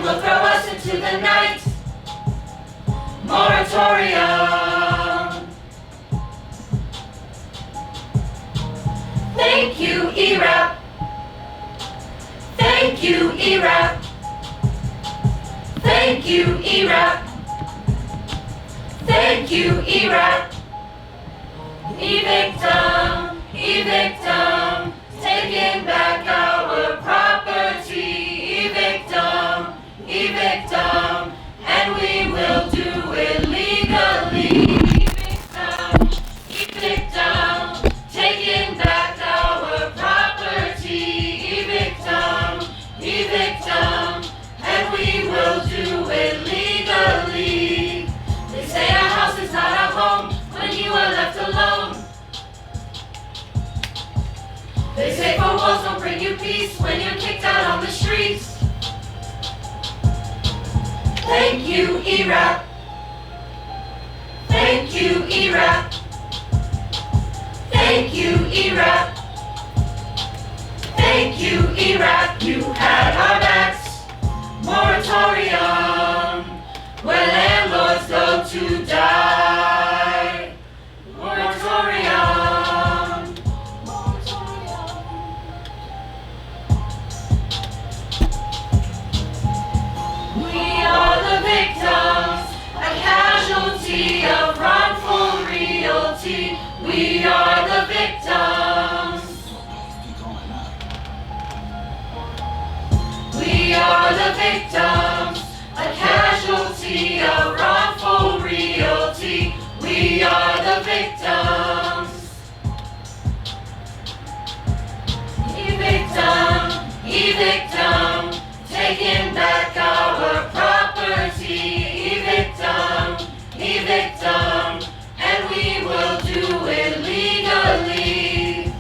will throw us into the night. Moratorium. Thank you, ERAP. Thank you, ERAP. Thank you, ERAP. Thank you, ERAP. Evictum, evictum, taking back our property. Evictum, evictum, and we will do it legally. Evictum, evictum, taking back our property. Evictum, evictum, and we will do it legally. They say our house is not our home when you are left alone. They say four walls don't bring you peace when you're kicked out on the streets. Thank you, ERAP. Thank you, ERAP. Thank you, ERAP. Thank you, ERAP. You had our backs. Moratorium, where landlords go to die. Moratorium. We are the victims, a casualty of wrongful realty. We are the victims. We are the victims, a casualty of wrongful realty. We are the victims. Evictum, evictum, taking back our property. Evictum, evictum, and we will do it legally.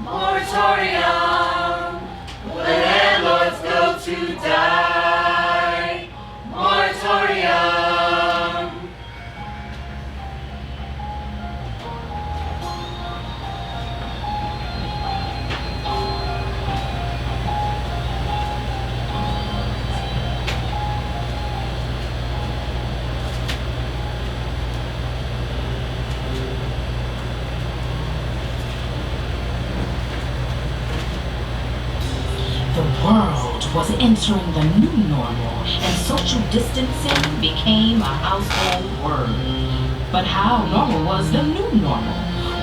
Moratorium, where landlords go to die. Moratorium. The world was entering the new normal, and social distancing became a household word. But how normal was the new normal?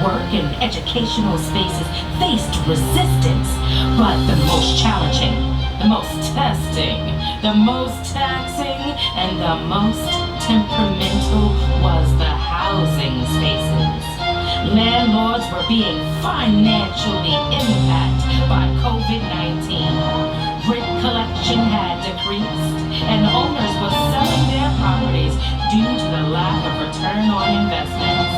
Work and educational spaces faced resistance, but the most challenging, the most testing, the most taxing, and the most temperamental was the housing spaces. Landlords were being financially impacted by COVID-19. Rent collection had decreased, and owners were selling their properties due to the lack of return on investments.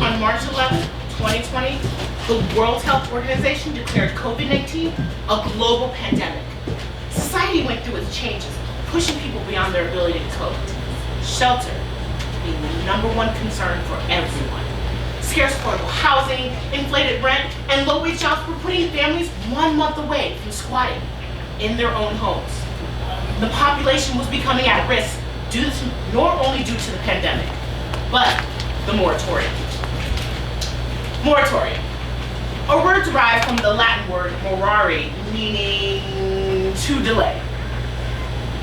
On March 11, 2020, the World Health Organization declared COVID-19 a global pandemic. Society went through its changes, pushing people beyond their ability to cope. Shelter being the #1 concern for everyone. Scarce affordable housing, inflated rent, and low-wage jobs were putting families 1 month away from squatting in their own homes. The population was becoming at risk not only due to the pandemic, but the moratorium. Moratorium, a word derived from the Latin word morari, meaning to delay.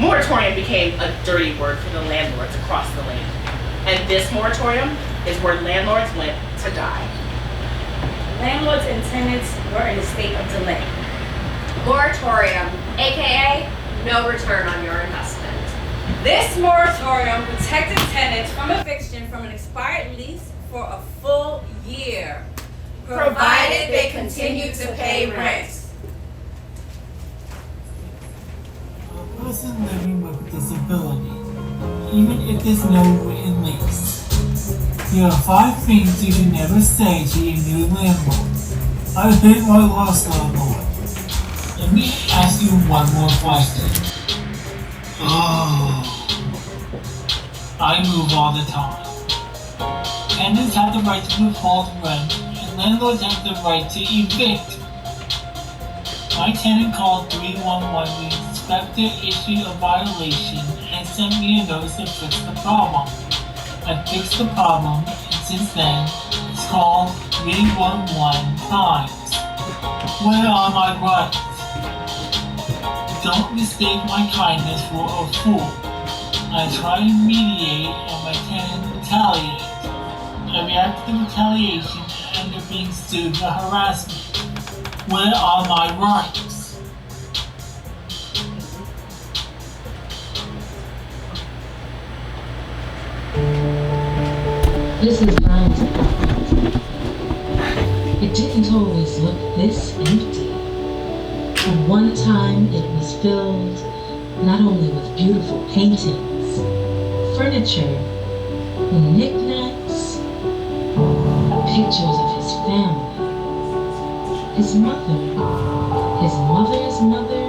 Moratorium became a dirty word for the landlords across the land. And this moratorium is where landlords went to die. Landlords and tenants were in a state of delay. Moratorium, aka no return on your investment. This moratorium protected tenants from eviction from an expired lease for a full year, Provided they continue to pay rent. A person living with a disability, even if there's no written lease, There are 5 things you can never say to your new landlord. I hate my last landlord. Let me ask you one more question. Oh. I move all the time. Tenants have the right to withhold rent, and landlords have the right to evict. My tenant called 311 when the inspector issued a violation and sent me a notice to fix the problem. I fixed the problem, and since then, it's called 311 times. Where are my rights? Don't mistake my kindness for a fool. I try to mediate and my tenant retaliates. I react to the retaliation and end up being sued for harassment. Where are my rights? This is Brown's apartment. It didn't always look this empty. At one time, it was filled not only with beautiful paintings, furniture, knickknacks, pictures of his family, his mother, his mother's mother,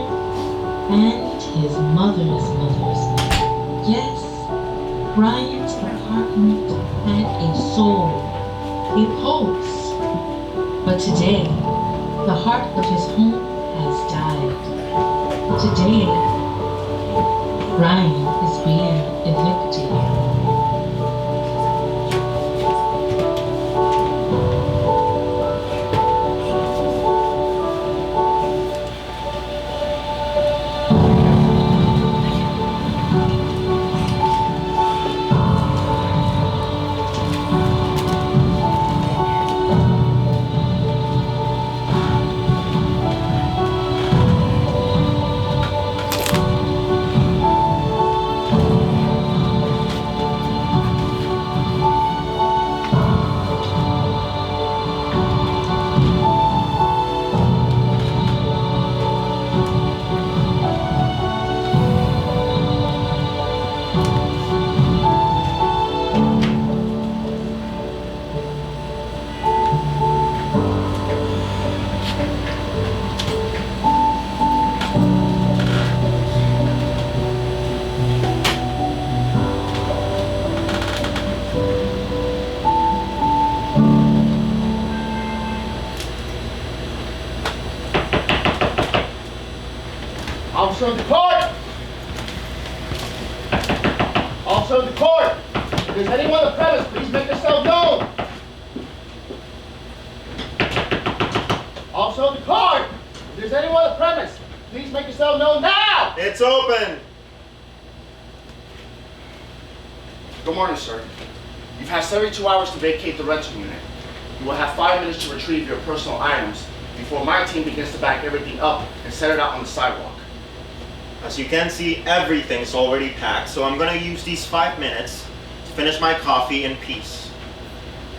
and his mother's mother's mother. Yes, Brian's apartment had a soul, a pulse. But today, the heart of his home has died. Today, Brian is being evicted. Officer of the court! Officer of the court! If there's anyone on the premise, please make yourself known! Officer of the court! If there's anyone on the premise, please make yourself known now! It's open! Good morning, sir. You've had 72 hours to vacate the rental unit. You will have 5 minutes to retrieve your personal items before my team begins to back everything up and set it out on the sidewalk. As you can see, everything's already packed, so I'm gonna use these 5 minutes to finish my coffee in peace.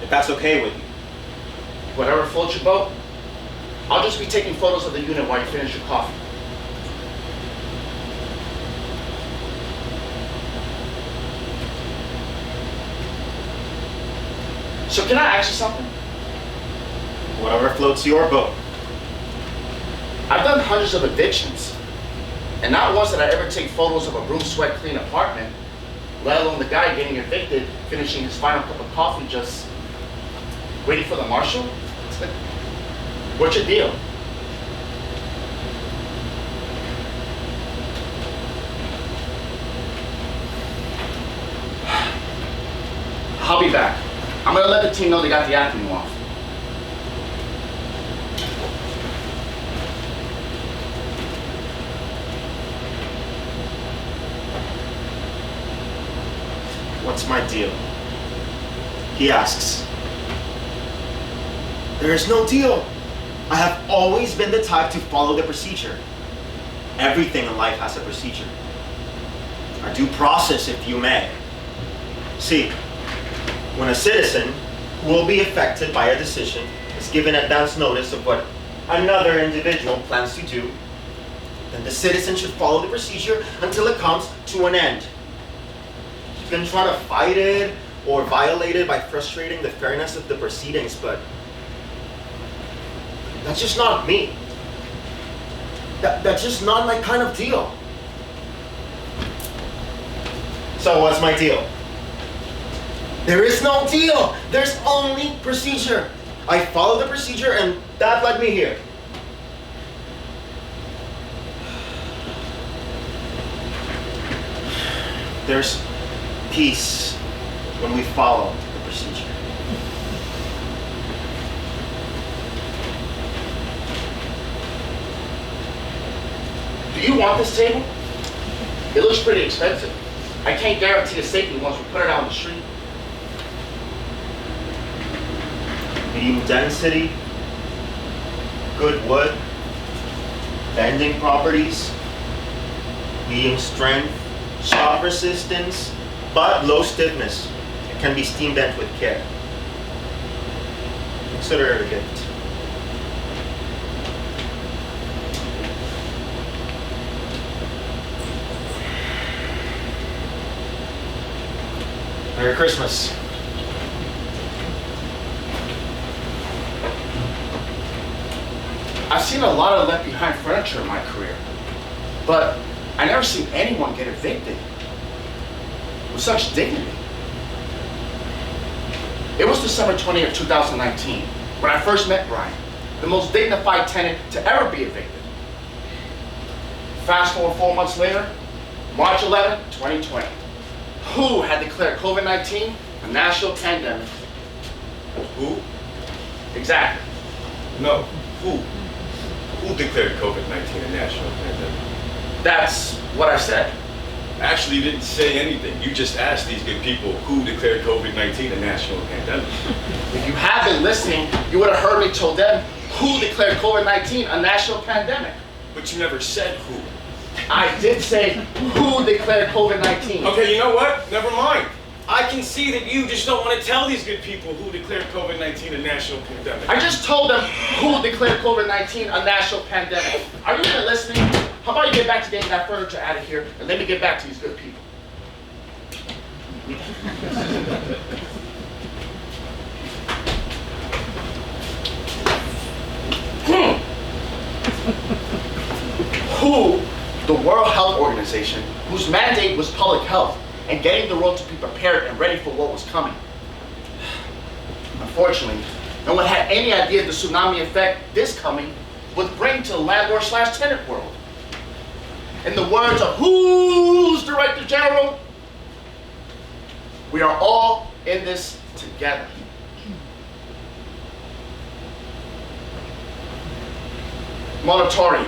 If that's okay with you. Whatever floats your boat, I'll just be taking photos of the unit while you finish your coffee. So can I ask you something? Whatever floats your boat. I've done hundreds of evictions, and not once did I ever take photos of a broom sweat clean apartment, let alone the guy getting evicted, finishing his final cup of coffee, just waiting for the marshal? What's your deal? I'll be back. I'm gonna let the team know they got the avenue off. What's my deal? He asks. There is no deal. I have always been the type to follow the procedure. Everything in life has a procedure. A due process, if you may. See, when a citizen who will be affected by a decision is given advance notice of what another individual plans to do, then the citizen should follow the procedure until it comes to an end. You can try to fight it or violated by frustrating the fairness of the proceedings, but that's just not me. That's just not my kind of deal. So what's my deal? There is no deal. There's only procedure. I followed the procedure and that led me here. There's peace when we follow the procedure. Do you want this table? It looks pretty expensive. I can't guarantee its safety once we put it out on the street. Medium density, good wood, bending properties, medium strength, shock resistance, but low stiffness. It can be steam bent with care. Consider it a gift. Merry Christmas. I've seen a lot of left behind furniture in my career, but I never seen anyone get evicted with such dignity. It was December 20th, 2019, when I first met Brian, the most dignified tenant to ever be evicted. Fast forward 4 months later, March 11, 2020. Who had declared COVID-19 a national pandemic? Who? Exactly. No. Who? Who declared COVID-19 a national pandemic? That's what I said. Actually, you didn't say anything. You just asked these good people who declared COVID-19 a national pandemic. If you had been listening, you would have heard me tell them who declared COVID-19 a national pandemic. But you never said who. I did say who declared COVID-19. Okay, you know what? Never mind. I can see that you just don't want to tell these good people who declared COVID-19 a national pandemic. I just told them who declared COVID-19 a national pandemic. Are you even listening? How about you get back to getting that furniture out of here and let me get back to these good people. Who, the World Health Organization, whose mandate was public health and getting the world to be prepared and ready for what was coming. Unfortunately, no one had any idea the tsunami effect this coming would bring to the landlord/tenant world. In the words of who's Director General, we are all in this together. Moratorium,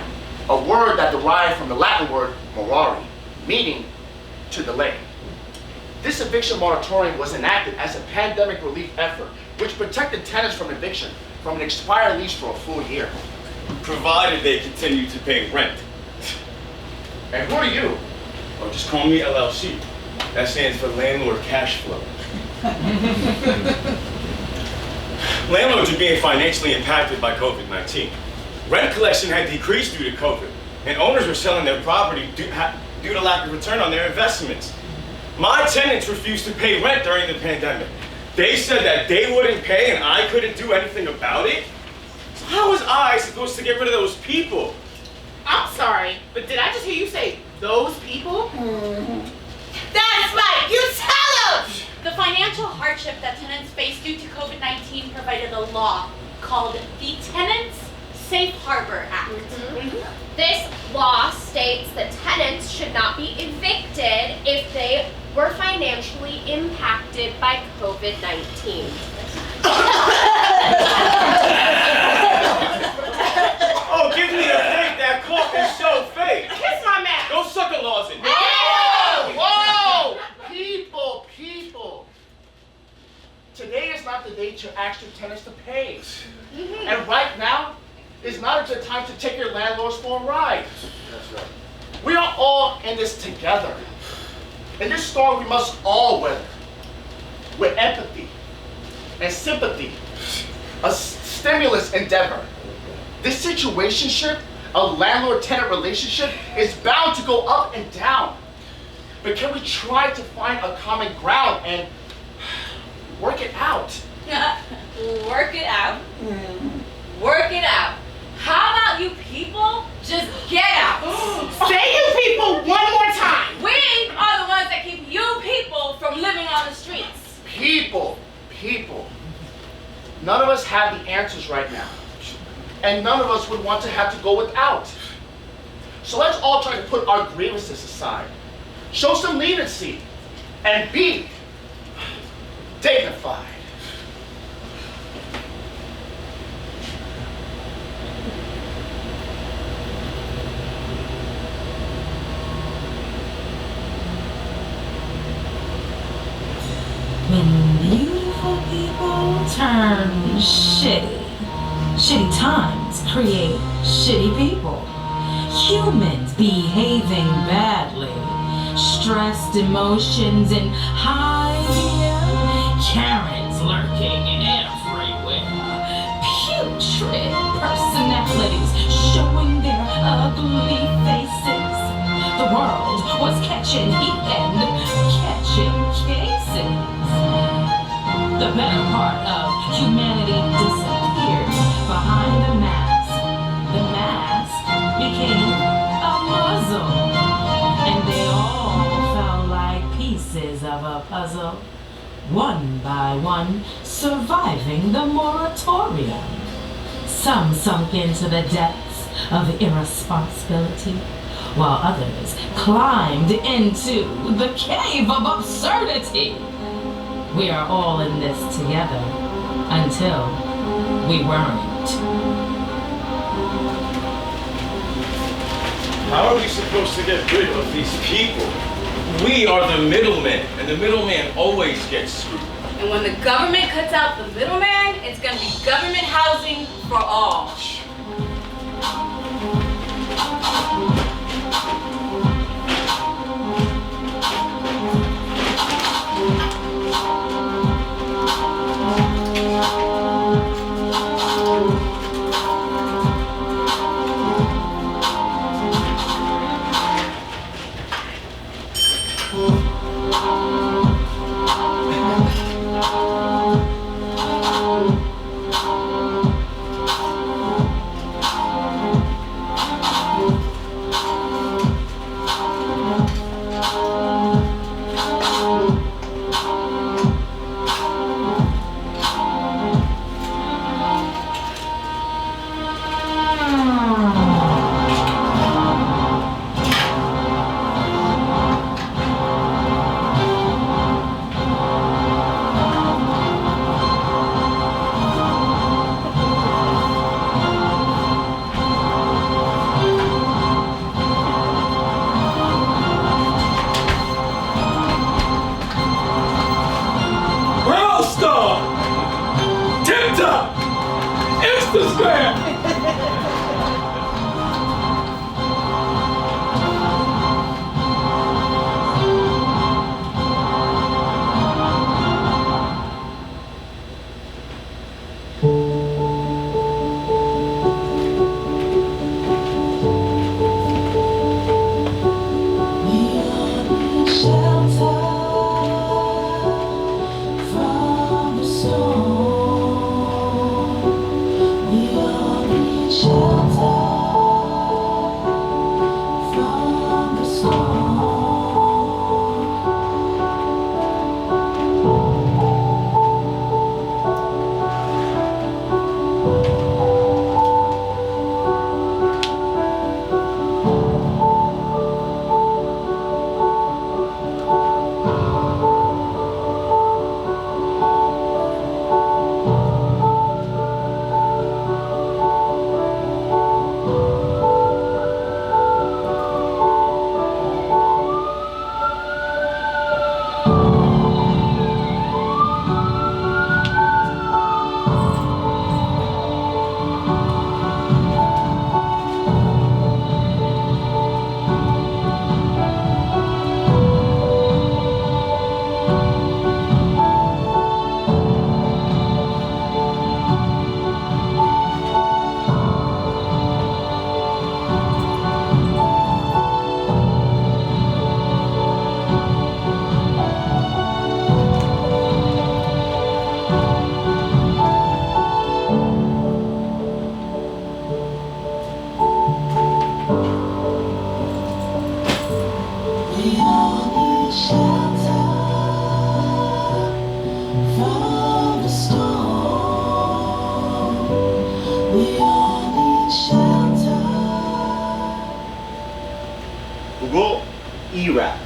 a word that derived from the Latin word morari, meaning to delay. This eviction moratorium was enacted as a pandemic relief effort, which protected tenants from eviction from an expired lease for a full year. Provided they continue to pay rent. And who are you? Or just call me LLC. That stands for Landlord Cash Flow. Landlords are being financially impacted by COVID-19. Rent collection had decreased due to COVID, and owners were selling their property due to lack of return on their investments. My tenants refused to pay rent during the pandemic. They said that they wouldn't pay and I couldn't do anything about it? So how was I supposed to get rid of those people? I'm sorry, but did I just hear you say those people? That's right, you tell them! The financial hardship that tenants face due to COVID-19 provided a law called the Tenants Safe Harbor Act. This law states that tenants should not be evicted if they were financially impacted by COVID-19. Oh, give me a break, that cough is so fake. Kiss my mouth. Don't suck a lozenge. Whoa! People! Today is not the day to ask your tenants to pay. And right now is not a good time to take your landlords for a ride. That's right. We are all in this together. In this storm, we must all weather with empathy and sympathy, a stimulus endeavor. This situationship, a landlord-tenant relationship, is bound to go up and down. But can we try to find a common ground and Work it out. Work it out. Work it out. How about you people just get out? Say you people one more time. We are the ones that keep you people from living on the streets. People. None of us have the answers right now. And none of us would want to have to go without. So let's all try to put our grievances aside. Show some leniency. And be dignified. When beautiful people turn shitty, shitty times create shitty people. Humans behaving badly, stressed emotions in high gear, Karens lurking everywhere, putrid personalities showing their ugly faces. The world was catching heat and catching cases. The better part of humanity disappeared behind the mask. The mask became a muzzle, and they all fell like pieces of a puzzle, one by one surviving the moratorium. Some sunk into the depths of irresponsibility, while others climbed into the cave of absurdity. We are all in this together until we weren't. How are we supposed to get rid of these people? We are the middlemen, and the middleman always gets screwed. And when the government cuts out the middleman, it's going to be government housing for all. Google ERAP.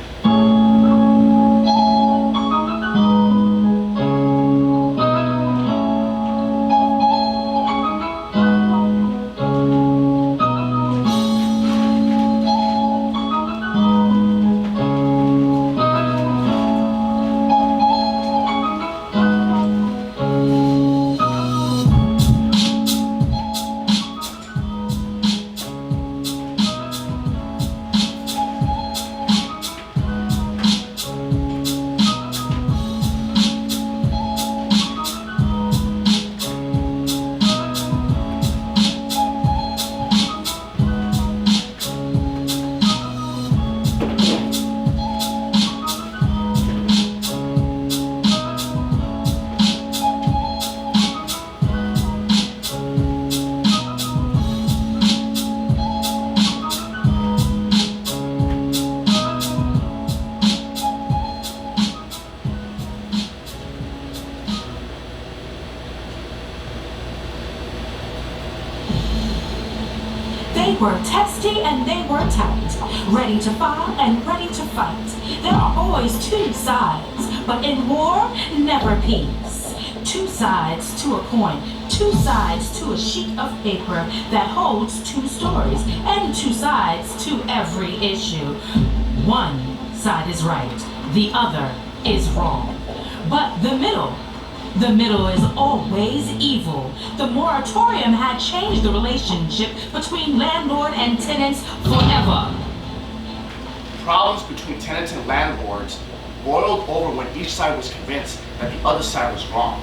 They were testy and they were tight, ready to file and ready to fight. There are always two sides, but in war, never peace. Two sides to a coin, two sides to a sheet of paper that holds two stories, and two sides to every issue. One side is right, the other is wrong. But the middle is always evil. The moratorium had changed the relationship between landlord and tenants forever. Problems between tenants and landlords boiled over when each side was convinced that the other side was wrong.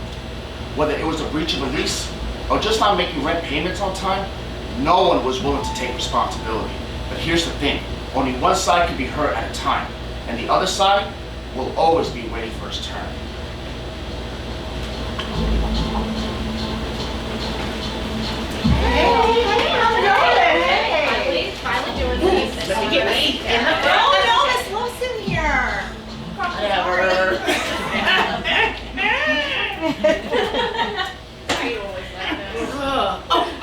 Whether it was a breach of a lease or just not making rent payments on time, no one was willing to take responsibility. But here's the thing, only one side can be hurt at a time, and the other side will always be waiting for its turn. Finally doing these. Let me get a seat in the front. Oh no, Miss Wilson here. Whatever.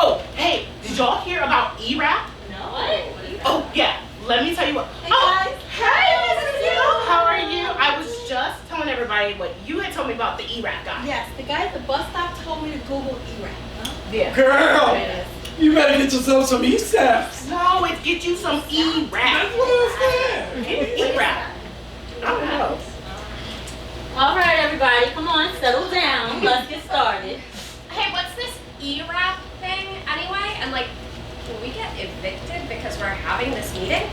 Oh, hey, did y'all hear about ERAP? No. Oh, yeah, let me tell you what. Hey guys. Hey, Mrs. Hill, how are you? I was just telling everybody what you had told me about the ERAP guy. Yes, the guy at the bus stop told me to Google ERAP. Yeah. Girl, you better get yourself some e-steps. No, it get you some ERAP. What is that? ERAP. I don't know. All right, everybody, come on, settle down. Let's get started. Hey, what's this ERAP thing anyway? And like, will we get evicted because we're having this meeting?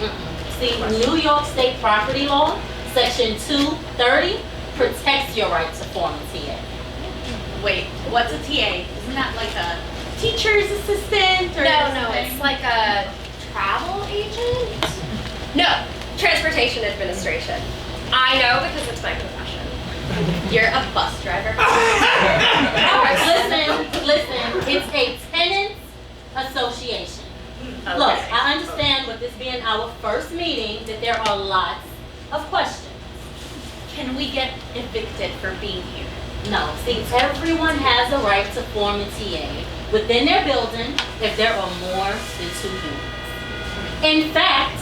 See, New York State property law, section 230, protects your right to form a TA. Wait, what's a TA? Isn't that like a teacher's assistant or No, something? it's like a travel agent? No, transportation administration. I know because it's my profession. You're a bus driver. All right, listen, it's a tenants association. Okay. Look, I understand with this being our first meeting that there are lots of questions. Can we get evicted for being here? No, see, everyone has a right to form a TA within their building if there are more than 2 units. In fact,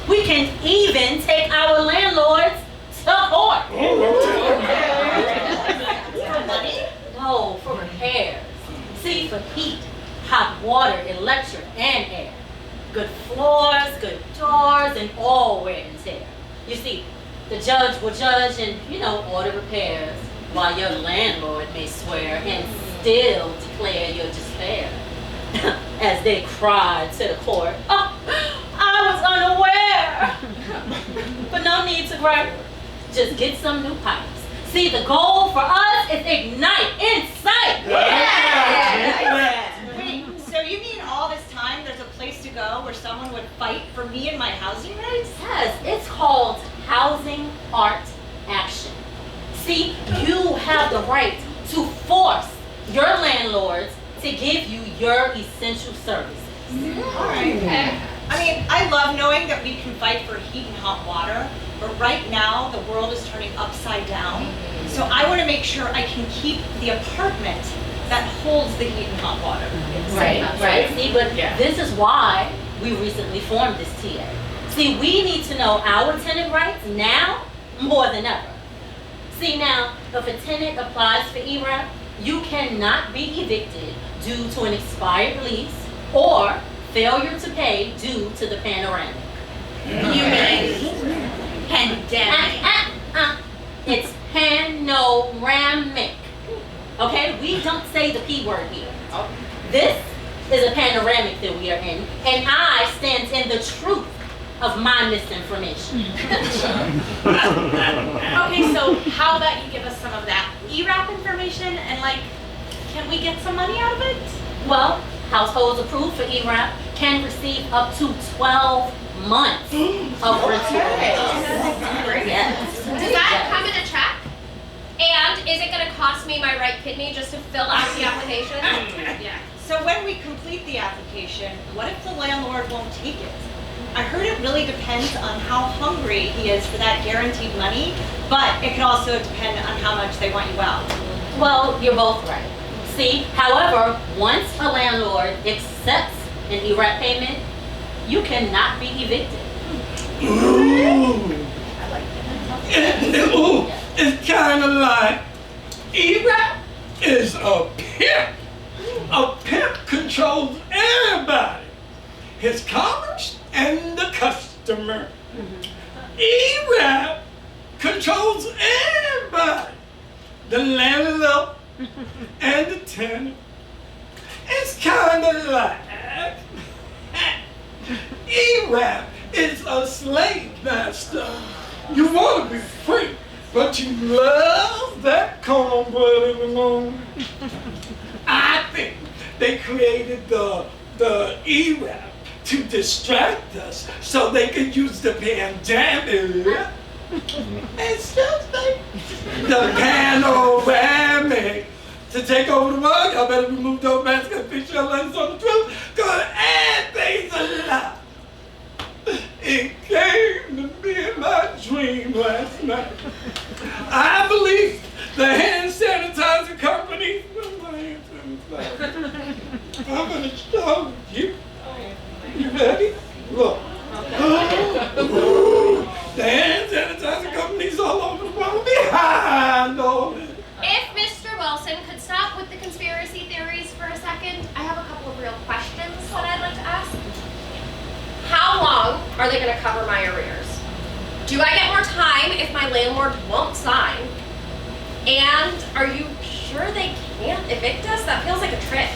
we can even take our landlords to court. For money? No, for repairs. See, for heat, hot water, electric, and air. Good floors, good doors, and all wear and tear. You see, the judge will judge and, order repairs, while your landlord may swear and still declare your despair. As they cried to the court, "Oh, I was unaware." But no need to gripe. Just get some new pipes. See, the goal for us is ignite in sight. Wait, so you mean all this time there's a place to go where someone would fight for me and my housing rights? Yes, it's called housing art action. See, you have the right to force your landlords to give you your essential services. All right. Okay. I mean, I love knowing that we can fight for heat and hot water, but right now the world is turning upside down. So I want to make sure I can keep the apartment that holds the heat and hot water. Right. See, but this is why we recently formed this TA. See, we need to know our tenant rights now more than ever. See now, if a tenant applies for ERAP, you cannot be evicted due to an expired lease or failure to pay due to the panoramic. You mean pandemic? It's panoramic. Okay, we don't say the P word here. This is a panoramic that we are in, and I stand in the truth of my misinformation. Okay, so how about you give us some of that ERAP information and can we get some money out of it? Well, households approved for ERAP can receive up to 12 months of rental. Yes. Does that come in a check? And is it going to cost me my right kidney just to fill out the application? Yeah. So when we complete the application, what if the landlord won't take it? I heard it really depends on how hungry he is for that guaranteed money, but it could also depend on how much they want you out. Well, you're both right. See, however, once a landlord accepts an ERAP payment, you cannot be evicted. Ooh. Ooh, it's kind of like ERAP is a pimp. A pimp controls everybody. His commerce and the customer. ERAP controls everybody. The landlord and the tenant. It's kind of like ERAP is a slave master. You want to be free, but you love that cornbread in the morning. I think they created the ERAP to distract us so they could use the pandemic. Excuse me. The panoramic to take over the world. Y'all better remove those masks and fix your lenses on the truth, because everything's a lie. It came to me in my dream last night. I believe the hand sanitizer company. I'm going to show you. You ready? Look. The hand sanitizer companies all over the world behind all this. If Mr. Wilson could stop with the conspiracy theories for a second, I have a couple of real questions that I'd like to ask. How long are they going to cover my arrears? Do I get more time if my landlord won't sign? And are you sure they can't evict us? That feels like a trick.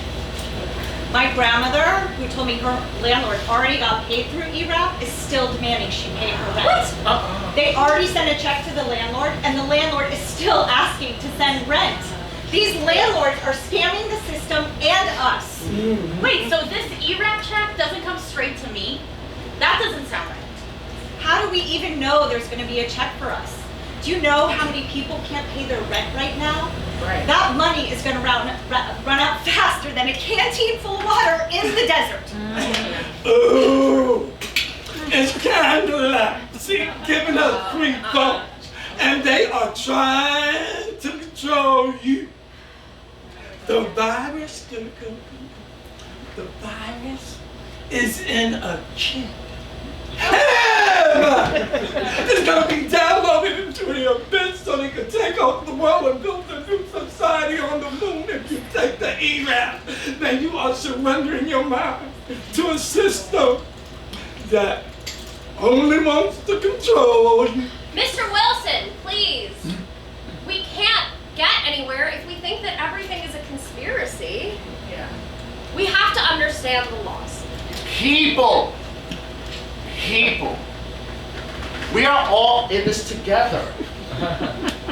My grandmother, who told me her landlord already got paid through ERAP, is still demanding she pay her rent. What? They already sent a check to the landlord, and the landlord is still asking to send rent. These landlords are scamming the system and us. Wait, so this ERAP check doesn't come straight to me? That doesn't sound right. How do we even know there's going to be a check for us? Do you know how many people can't pay their rent right now? Right. That money is going to run out faster than a canteen full of water in the desert. Ooh, it's kind of like, see, giving us free phones, and they are trying to control you. The virus is in a chip. It's gonna be downloaded into the abyss so they can take over the world and build a new society on the moon. If you take the ERAP, then you are surrendering your mind to a system that only wants to control you. Mr. Wilson, please. We can't get anywhere if we think that everything is a conspiracy. Yeah. We have to understand the laws. People. We are all in this together.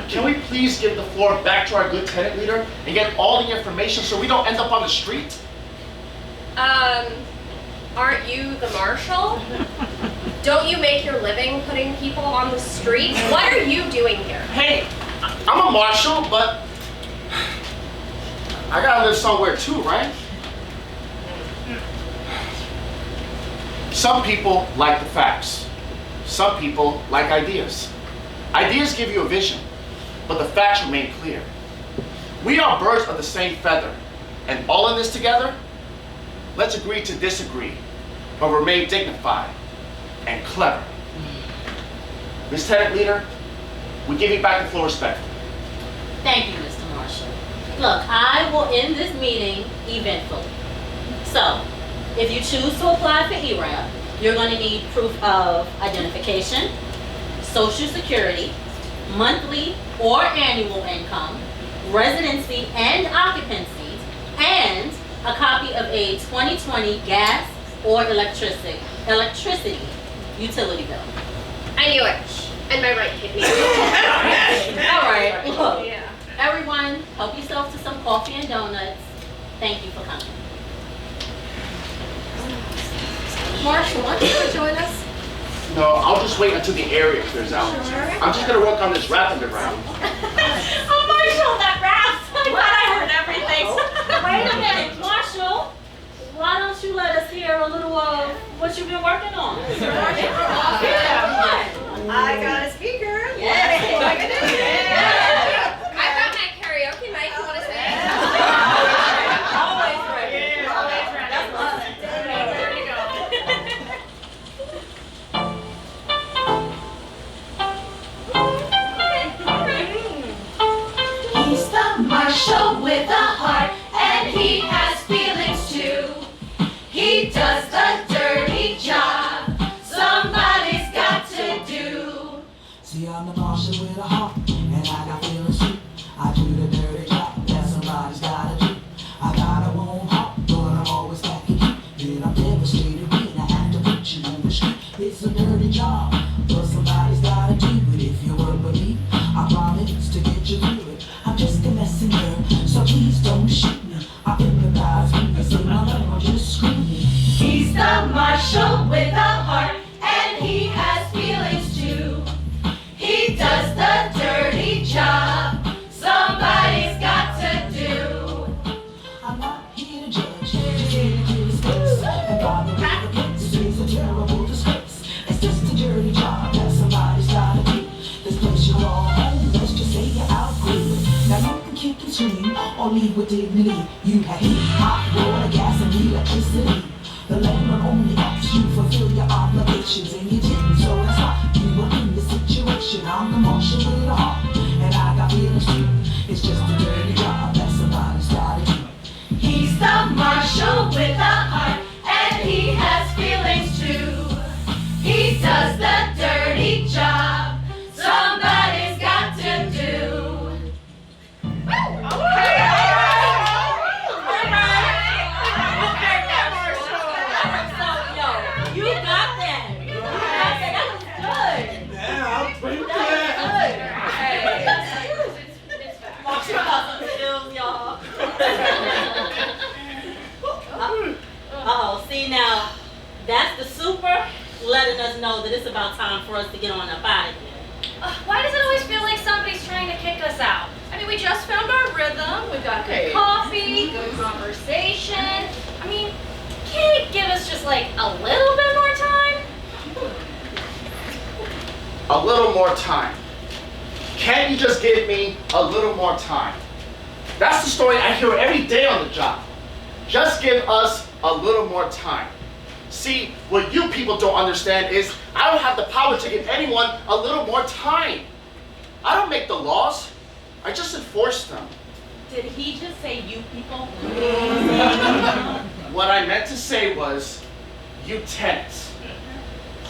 Can we please give the floor back to our good tenant leader and get all the information so we don't end up on the street? Aren't you the marshal? Don't you make your living putting people on the street? What are you doing here? Hey, I'm a marshal, but I gotta live somewhere too, right? Some people like the facts. Some people like ideas. Ideas give you a vision, but the facts remain clear. We are birds of the same feather, and all in this together, let's agree to disagree, but remain dignified. and clever. Ms. Tenant Leader, we give you back the floor respectfully. Thank you, Mr. Marshall. Look, I will end this meeting eventfully. So, if you choose to apply for ERAP, you're going to need proof of identification, Social Security, monthly or annual income, residency and occupancy, and a copy of a 2020 gas or electricity utility bill. I knew it. And my right kidney. All right, look. Yeah. Everyone, help yourself to some coffee and donuts. Thank you for coming. Marshall, why don't you join us? No, I'll just wait until the area clears out. I'm just gonna work on this wrapping around. Oh, Marshall, that raps! I thought I heard everything. Wait a minute, Marshall. Why don't you let us hear a little of what you've been working on? I got a speaker. Yes. I've got my karaoke mic. You want to sing? Always ready. Always ready. That's love it. There you go. He's the Marshall with a heart, and he has feelings too. He does the dirty job somebody's got to do. See, I'm the Marshall with a heart, and I got feelings too. I do the dirty job that somebody's gotta do. I got a warm heart, but I'm always packing heat. Then I'm devastated when I have to put you on the street. It's a dirty job, but somebody's gotta do it. If you work with me, I promise to get you through it. I'm just a messenger, so please don't shoot me. I empathize when you say my name, I'm just screaming. He's the Marshall with a heart, and he has feelings too. He does the dirty job somebody's got to do. I'm not here to judge, just here to give space. And by the way, the place is a terrible disgrace. It's just a dirty job that somebody's gotta do. This place you call home, let's just say you outgrew it. Now you can kick and scream, or leave with dignity. You had heat, hot, water, gas, and electricity. The landlord only helps you fulfill your obligations, and you didn't, so that's why you were in this situation. I'm the Marshall with a heart, and I got feelings too. It's just a dirty job that somebody's gotta do. He's the Marshall with a heart, and he has feelings too. He does the dirty job somebody's got to do. You got that. That was good. Yeah, I'm pretty That was good. Marshall got some skills, y'all. Uh-oh, see now, that's the super letting us know that it's about time for us to get on up out of here. Why does it always feel like somebody's trying to kick us out? I mean, we just found our rhythm. We've got good coffee, good conversation. I mean, can't you give us just like a little bit more time? A little more time. Can't you just give me a little more time? That's the story I hear every day on the job. Just give us a little more time. See, what you people don't understand is I don't have the power to give anyone a little more time. I don't make the laws. I just enforce them. Did he just say you people? What I meant to say was, you tenants.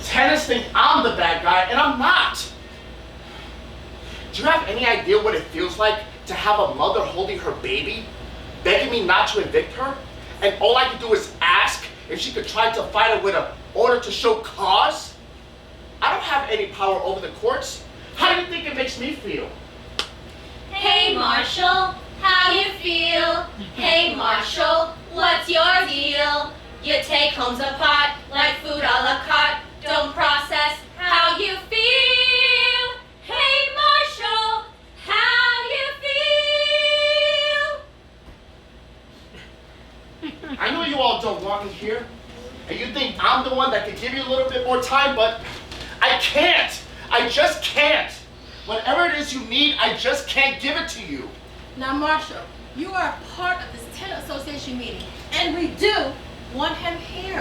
Tenants think I'm the bad guy, and I'm not. Do you have any idea what it feels like to have a mother holding her baby, begging me not to evict her, and all I can do is ask if she could try to fight it with an order to show cause? I don't have any power over the courts. How do you think it makes me feel? Hey Marshall, how you feel? Hey Marshall, what's your deal? Your take home's a pot, like food a la carte. Don't process how you feel. Hey Marshall, how you feel? I know you all don't want me here, and you think I'm the one that could give you a little bit more time, but I can't. I just can't. Whatever it is you need, I just can't give it to you. Now, Marshall, you are a part of this tenant association meeting, and we do want him here.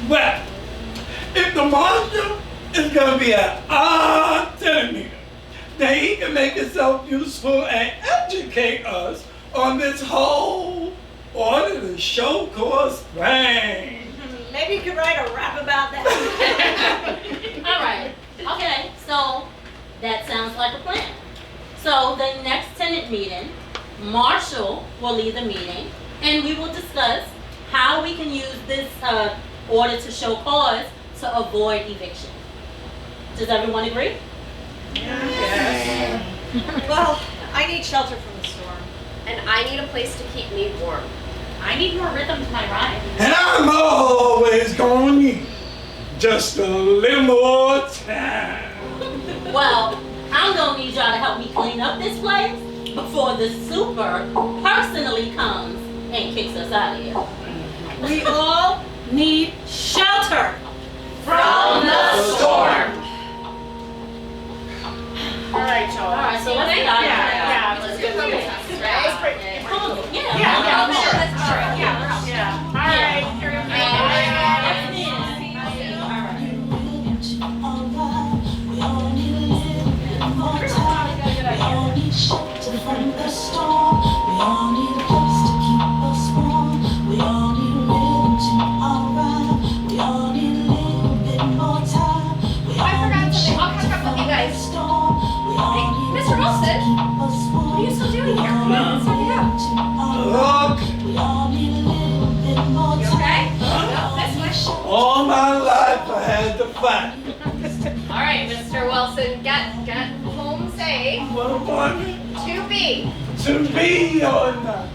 Well, if the marshal is gonna be an odd tenant meeting, then he can make himself useful and educate us on this whole order to show cause thing. Maybe you could write a rap about that. All right. Okay. So that sounds like a plan. So the next tenant meeting, Marshall will lead the meeting, and we will discuss how we can use this order to show cause to avoid eviction. Does everyone agree? Yes. Well, I need shelter from the storm. And I need a place to keep me warm. I need more rhythm to my rhyme. And I'm always gonna need just a little more time. Well, I'm gonna need y'all to help me clean up this place before the super personally comes and kicks us out of here. We all need shelter From the storm. All right, y'all. All right, so let's get out of here. Yeah, Let's let's go get protest, right? Let's break. That's true. Yeah. All right. Here we go. We all need a little bit more time. We all need shelter from the storm. We all need a place to keep us warm. We all need a rhythm to our rhyme. We all need a little bit more time. We I all forgot need something. I'll catch shelter up with you from guys. the storm. We all Hey, need a Mr. place to Wilson, keep us warm. what are you still doing here? Come on, let's talk it out. Look, We all need a little bit more You time. okay? No, this way. all my life I had to fight. All right, Mr. Wilson, get home safe. What apartment? To be. To be or not.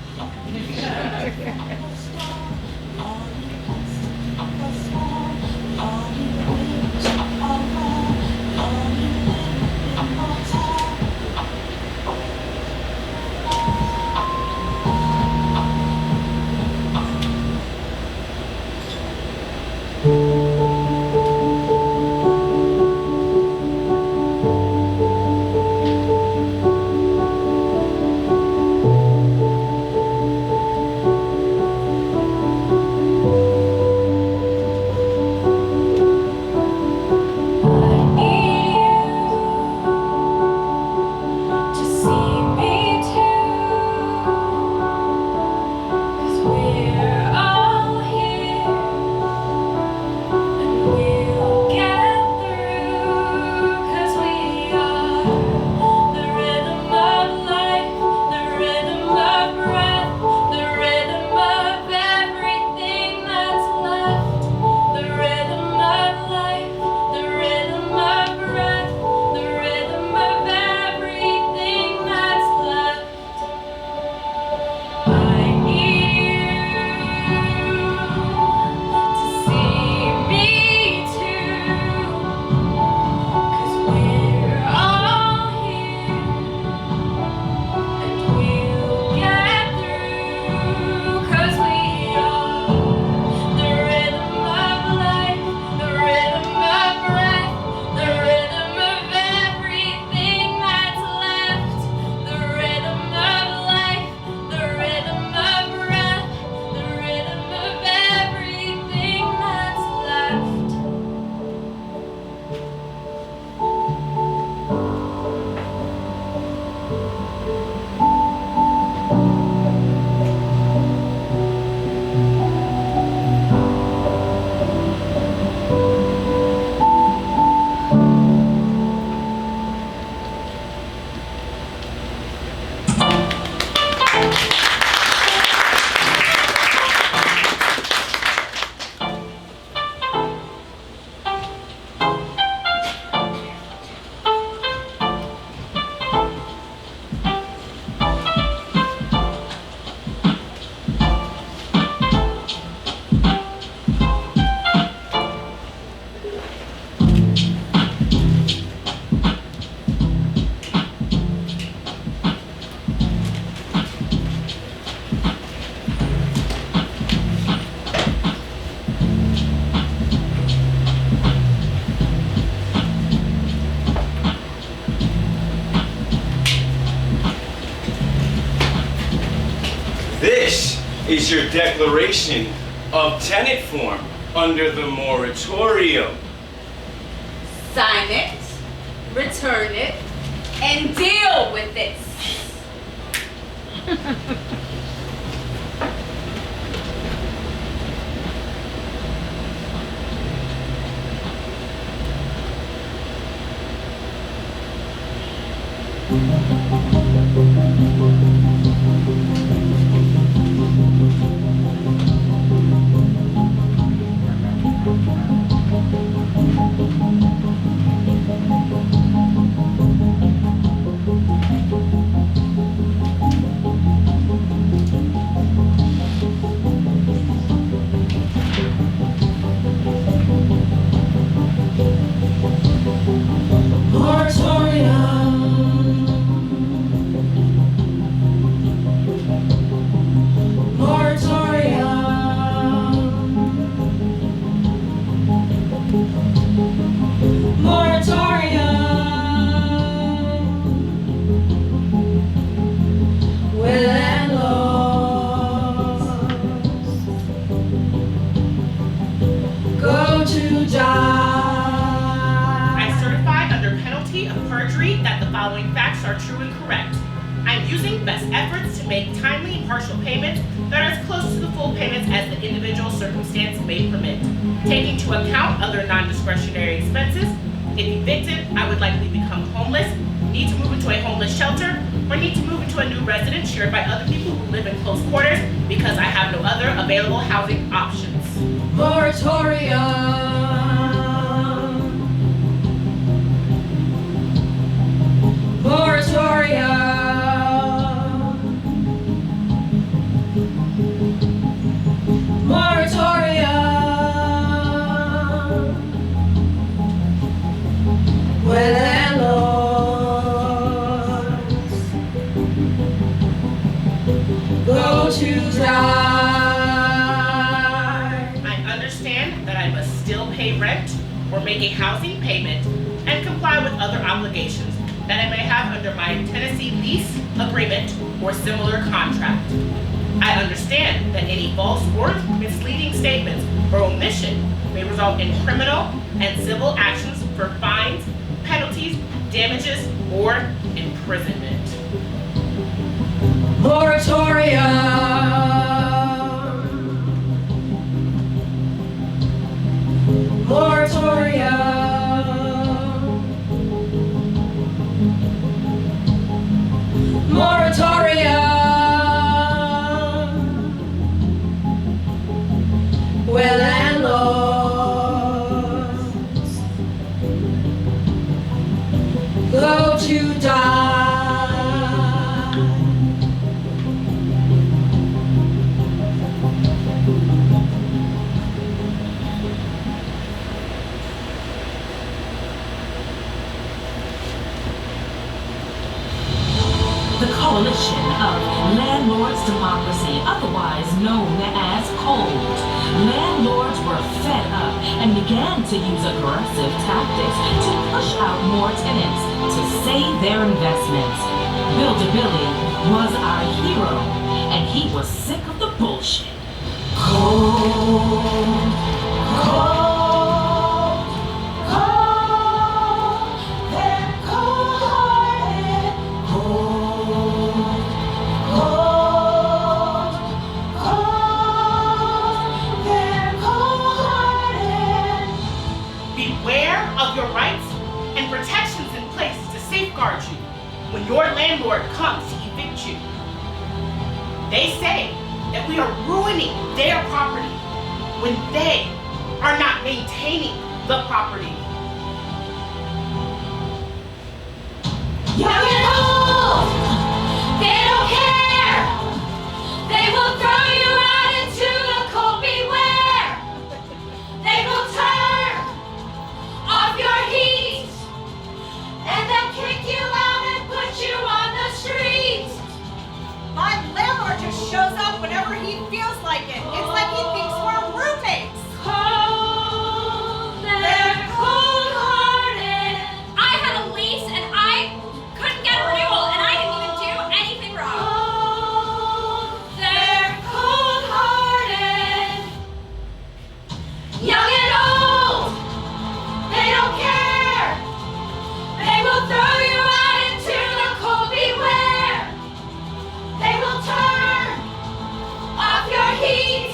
This is your declaration of tenant form under the moratorium. Sign it, return it, and deal with it. Non-discretionary expenses. If evicted, I would likely become homeless, need to move into a homeless shelter, or need to move into a new residence shared by other people who live in close quarters because I have no other available housing options. Moratorium. Moratorium. Moratorium. Where landlords go to die. I understand that I must still pay rent or make a housing payment and comply with other obligations that I may have under my tenancy lease agreement or similar contract. I understand that any false or misleading statements or omission may result in criminal and civil actions for fines, penalties, damages, or imprisonment. Moratorium. Moratorium. Moratorium. Where landlords go to die. The coalition of Landlords Democracy, otherwise known as COLD. Landlords were fed up and began to use aggressive tactics to push out more tenants to save their investments. Builder Billy was our hero, and he was sick of the bullshit. Cold, cold, cold, they're cold-hearted, cold, cold, cold, they're cold-hearted. Beware of your rights and protections in place to safeguard you when your landlord comes to evict you. They say that we are ruining their property when they are not maintaining the property. You know, they don't care. They will throw you out into the cold. Beware. They will turn off your heat, and they'll kick you out and put you on the street. My landlord just shows up whenever he feels like it. It's like he thinks we're roommates. Cold, they're cold-hearted. I had a lease and I couldn't get a renewal. young and old. They don't care. They will throw you out into the cold. Beware. They will turn off your heat,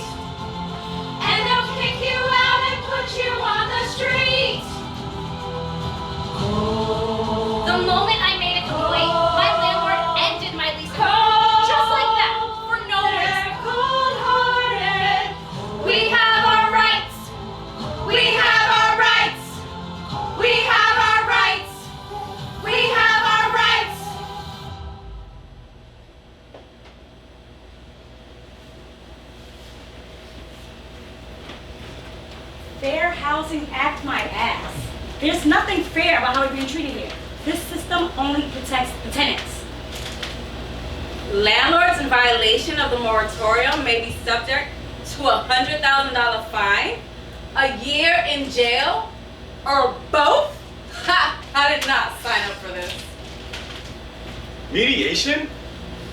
and they'll kick you out and put you on the street. The moment I made a complaint, my landlord ended my lease. Just like that, for no reason. Cold-hearted. We have our rights. We have our rights. We have our rights. We have our rights. Fair Housing Act my ass. There's nothing fair about how we're being treated here. This system only protects the tenants. Landlords in violation of the moratorium may be subject to a $100,000 fine, a year in jail, or both? Ha! I did not sign up for this. Mediation?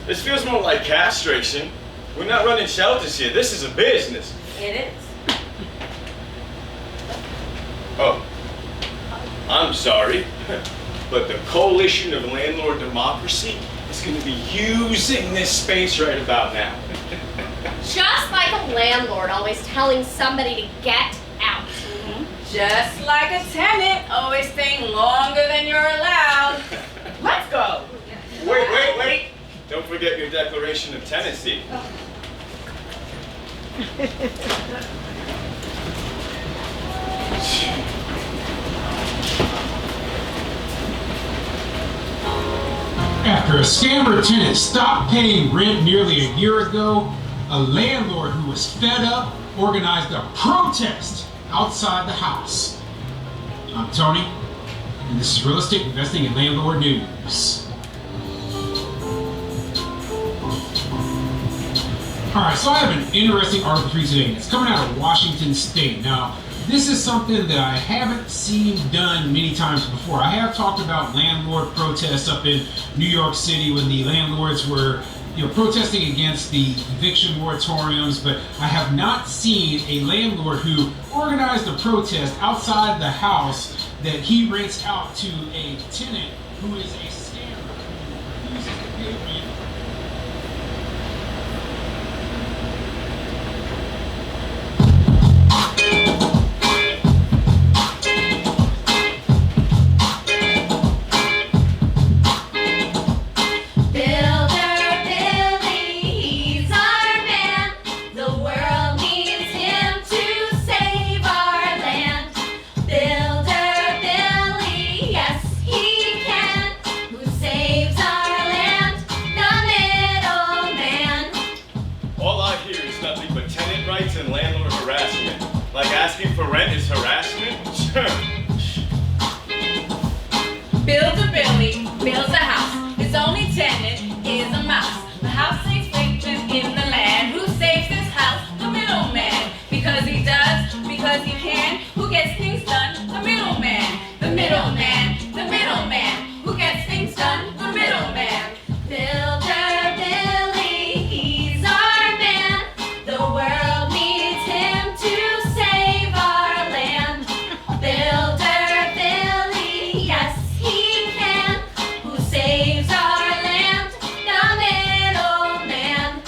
This feels more like castration. We're not running shelters here. This is a business. It is. Oh, I'm sorry, but the coalition of landlord democracy is going to be using this space right about now. Just like a landlord always telling somebody to get out. Just like a tenant always staying longer than you're allowed. Let's go. Wait. Don't forget your declaration of tenancy. After a scammer tenant stopped paying rent nearly a year ago, a landlord who was fed up organized a protest outside the house. I'm Tony, and this is Real Estate Investing and Landlord News. Alright, so I have an interesting article for you today. It's coming out of Washington State. Now, this is something that I haven't seen done many times before. I have talked about landlord protests up in New York City when the landlords were protesting against the eviction moratoriums, but I have not seen a landlord who organized a protest outside the house that he rents out to a tenant who is a scammer who refuses to pay rent. And landlord harassment. Like asking for rent is harassment? Sure. Builds a building, builds a house. His only tenant is a mouse. The house saves victims in the land. Who saves this house? The middleman. Because he does, because he can. Who gets things done? The middleman. The middleman. The middleman. Who gets things done? The middleman. Builder Billy, he's our man. The world needs him to save our land. Builder Billy, yes he can. Who saves our land? The middleman.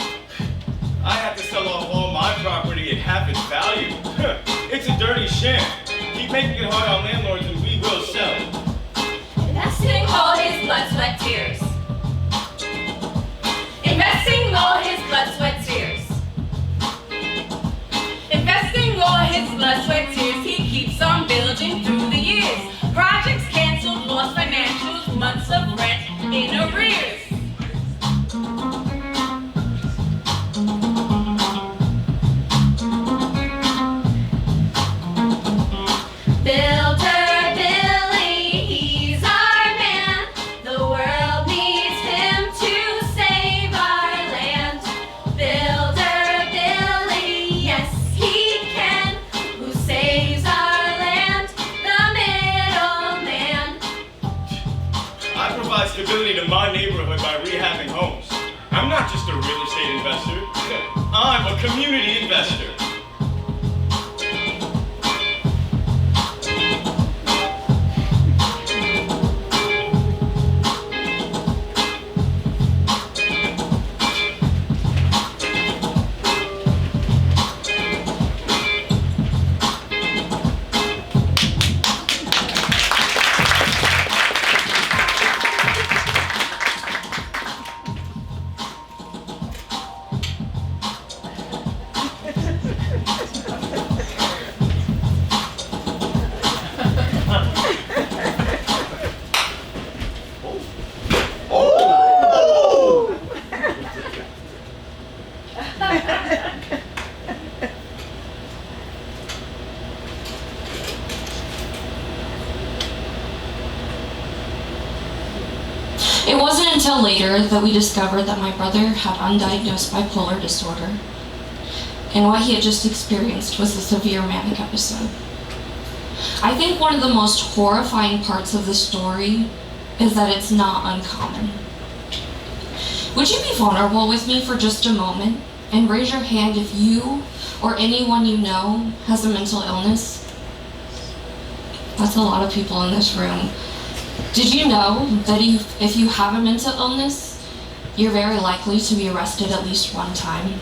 I have to sell off all my property at half its value. It's a dirty sham. Keep making it hard on landlords and we will sell. Investing all his blood, sweat, tears. Investing all his blood, sweat, tears. Investing all his blood, sweat, tears. He keeps on building through the years. Projects canceled, lost financials, months of rent in arrears. Builder Billy, he's our man. The world needs him to save our land. Builder Billy, yes he can. Who saves our land? The middleman. I provide stability to my neighborhood by rehabbing homes. I'm not just a real estate investor. I'm a community investor. It wasn't until later that we discovered that my brother had undiagnosed bipolar disorder, and what he had just experienced was a severe manic episode. I think one of the most horrifying parts of the story is that it's not uncommon. Would you be vulnerable with me for just a moment and raise your hand if you or anyone you know has a mental illness? That's a lot of people in this room. Did you know that if you have a mental illness, you're very likely to be arrested at least one time?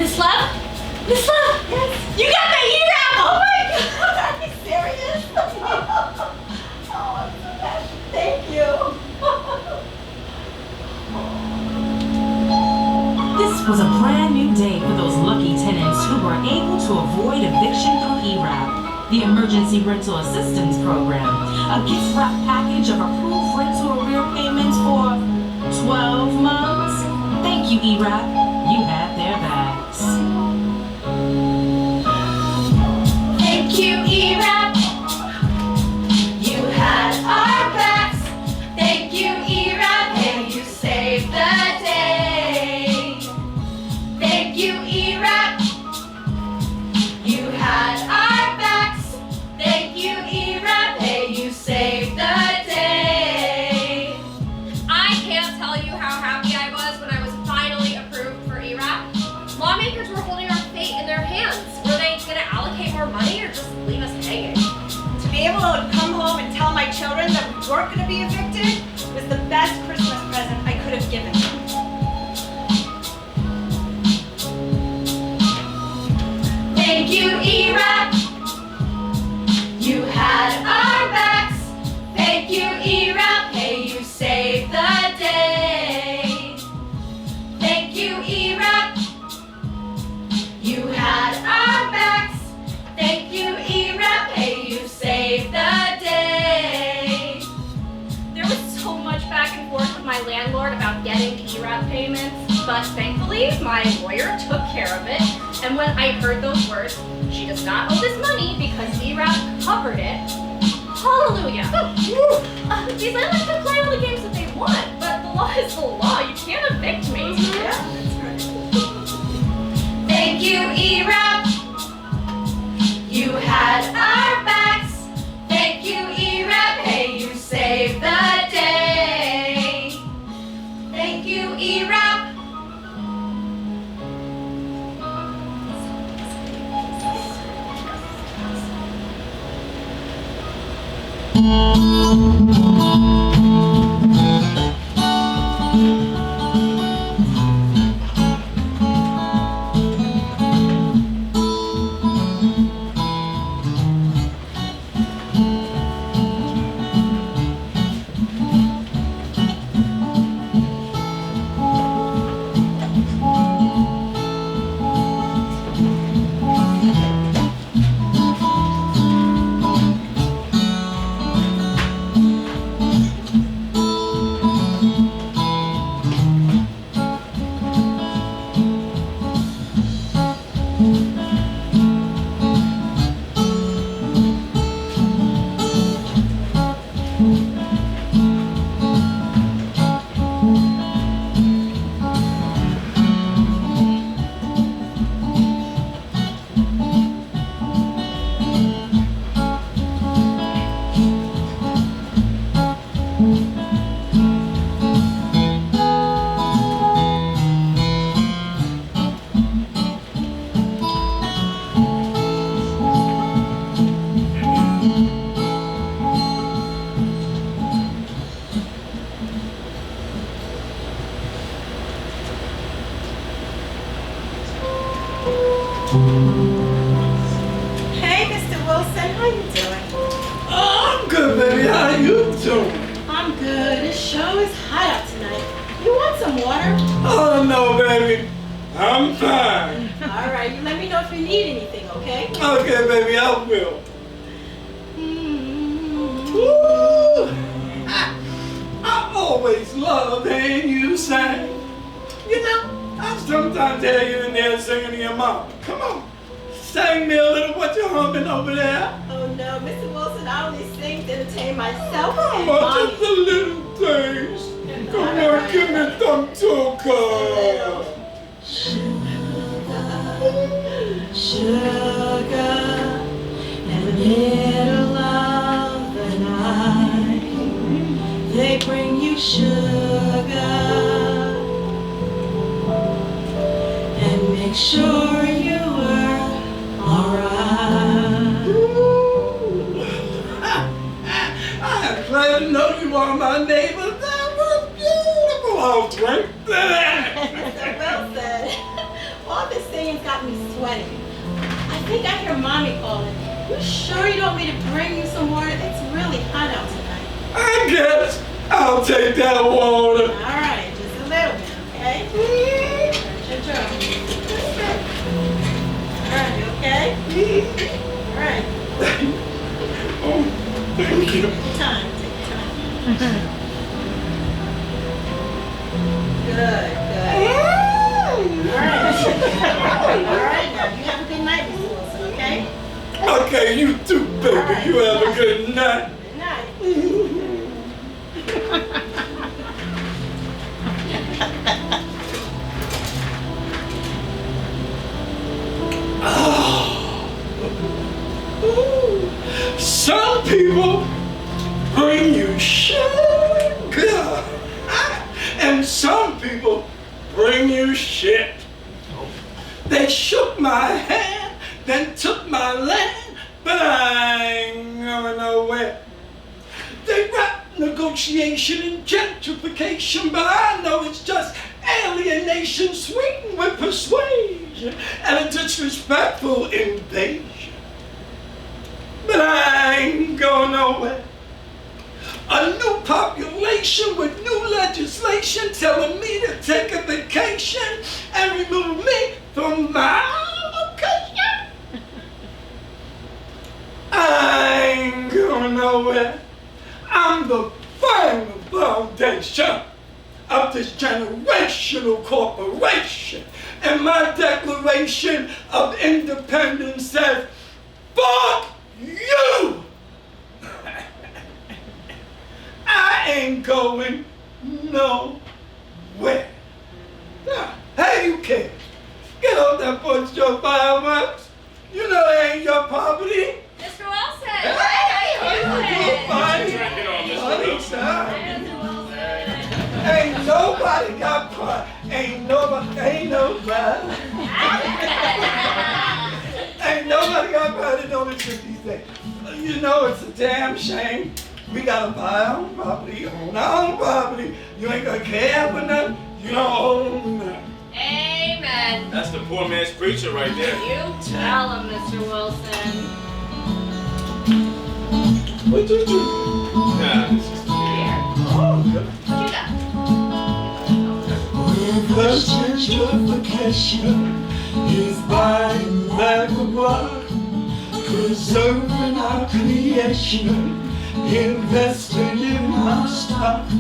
Miss Love? Miss Love! Yes? was a brand new day for those lucky tenants who were able to avoid eviction through ERAP, the Emergency Rental Assistance Program, a gift wrap package of approved rental arrear payments for 12 months. Thank you, ERAP. You had their backs. Thank you, ERAP. You had our backs. Thank you, ERAP. And you saved the day. Thank you, ERAP. You had our backs. Thank you, ERAP. Hey, you saved the day. I can't tell you how happy I was when I was finally approved for ERAP. Lawmakers were holding our fate in their hands. Were they going to allocate more money or just leave us hanging? To be able to come home and tell my children that we weren't going to be evicted was the best Christmas present I could have given them. Thank you, ERAP. You had our backs. Thank you, ERAP. Hey, you saved the day. Thank you, ERAP. You had our backs. Thank you, ERAP. Hey, you saved the day. There was so much back and forth with my landlord about getting ERAP payments, but thankfully my lawyer took care of it. And when I heard those words, she does not owe this money because ERAP covered it. Hallelujah. These landlords can play all the games that they want, but the law is the law. You can't evict me. Yeah, that's right. Thank you, ERAP. You had our backs. Thank you, ERAP. Hey, you saved the day. Thank you, ERAP. Hey, Mr. Wilson, how you doing? I'm good, baby. How you doing? I'm good. It sure is hot out tonight. You want some water? Oh, no, baby. I'm fine. All right, you let me know if you need anything, okay? Okay, baby, I will. Mm-hmm. Woo! I always love hearing you sing. You know, I sometimes hear you in there singing to your mom. Come on, sing me a little what you're humming over there. Oh no, Mr. Wilson, I only sing to entertain myself and Come on, mommy. just the little things. Come on, give me some sugar. Sugar, in the middle of the night, they bring you sugar and make sure you are alright. I'm glad to know you are my neighbor. That was beautiful. I'll drink that. Mr. Wilson, all this singing's got me sweating. I think I hear Mommy calling. You sure you don't want me to bring you some water? It's really hot out tonight. I guess I'll take that water. All right, just a little bit, okay? That's your turn. Thank you. Time. Good. All right, now you have a good night, Mr. Wilson, okay? Okay, you too, baby. You have a good night. Good night. Some people bring you sugar, and some people bring you shit. They shook my hand, then took my land, but I ain't going nowhere. They wrap negotiation and gentrification, but I know it's just alienation sweetened with persuasion and a disrespectful invasion. But I ain't going nowhere. A new population with new legislation telling me to take a vacation and remove me from my location. I ain't going nowhere. I'm the final foundation of this generational corporation. And my Declaration of Independence says, fuck you! I ain't going nowhere. Hey, you kids, get off that bunch of fireworks. You know they ain't your property. Mr. Wilson! Hey, ain't nobody got part. Ain't nobody got pride in only 50 days. You know, it's a damn shame. We gotta buy our own property, own our own property. You ain't gonna care for nothing. You don't own nothing. Amen. That's the poor man's preacher right there. You tell him, Mr. Wilson. What you do? Nah, this is Oh, good. Reverse gentrification is buying back the block, preserving our creation, investing in our stock, a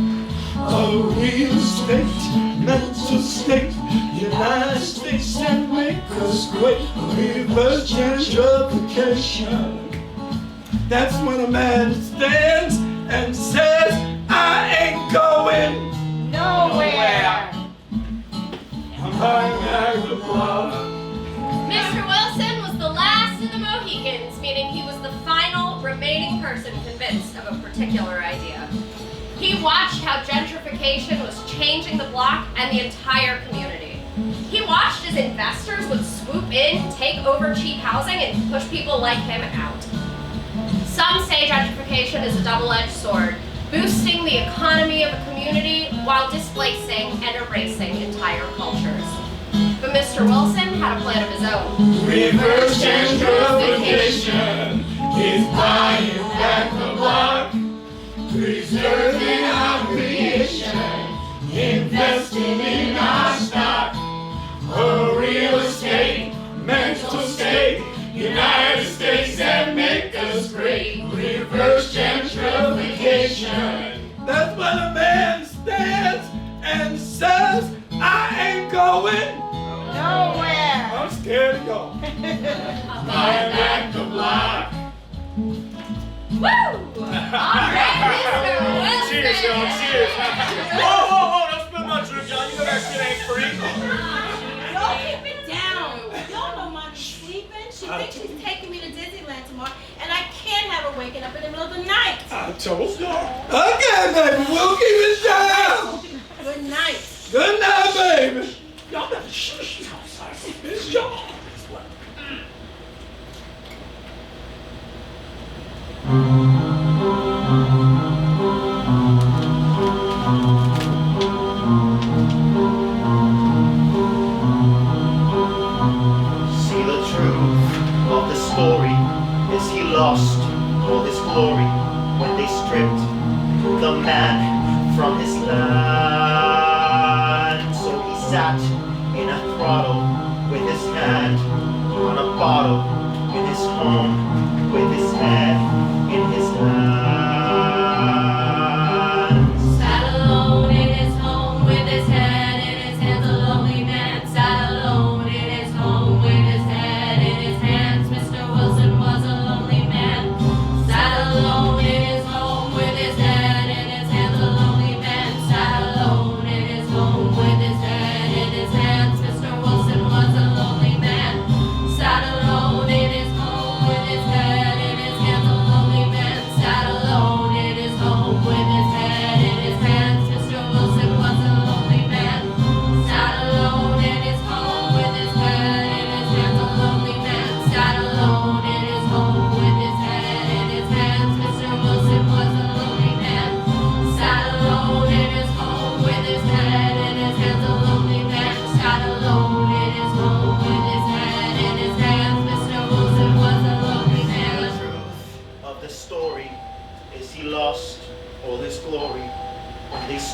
real estate, mental state, United States and make us great. Reverse gentrification. That's when a man stands and says, I ain't going nowhere. I'm buying back the block. Mr. Wilson was the last of the Mohicans, meaning he was the final remaining person convinced of a particular idea. He watched how gentrification was changing the block and the entire community. He watched as investors would swoop in, take over cheap housing, and push people like him out. Some say gentrification is a double-edged sword, boosting the economy of a community while displacing and erasing entire cultures. But Mr. Wilson had a plan of his own. Reverse gentrification is buying back the block, preserving our creation, investing in our stock, a real estate, mental state, United States that make us great. Reverse gentrification. That's when a man stands and says, I ain't going nowhere. I'm scared to go. Buying back the block. Woo! Alright, Mr. Wilson! Cheers, y'all, cheers. Whoa, don't spill my drink, y'all. You know that shit ain't free. Y'all keep it down. Y'all know mommy's sleeping. She thinks she's taking me to Disneyland tomorrow, and I can't have her waking up in the middle of the night. I told you. Okay, baby, we'll keep it down. Good night. Good night, baby. Y'all better shush your house. It's y'all. See the truth of the story is he lost all his glory when they stripped the man from his land. So he sat in a throttle with his hand on a bottle in his home with his head in his hand.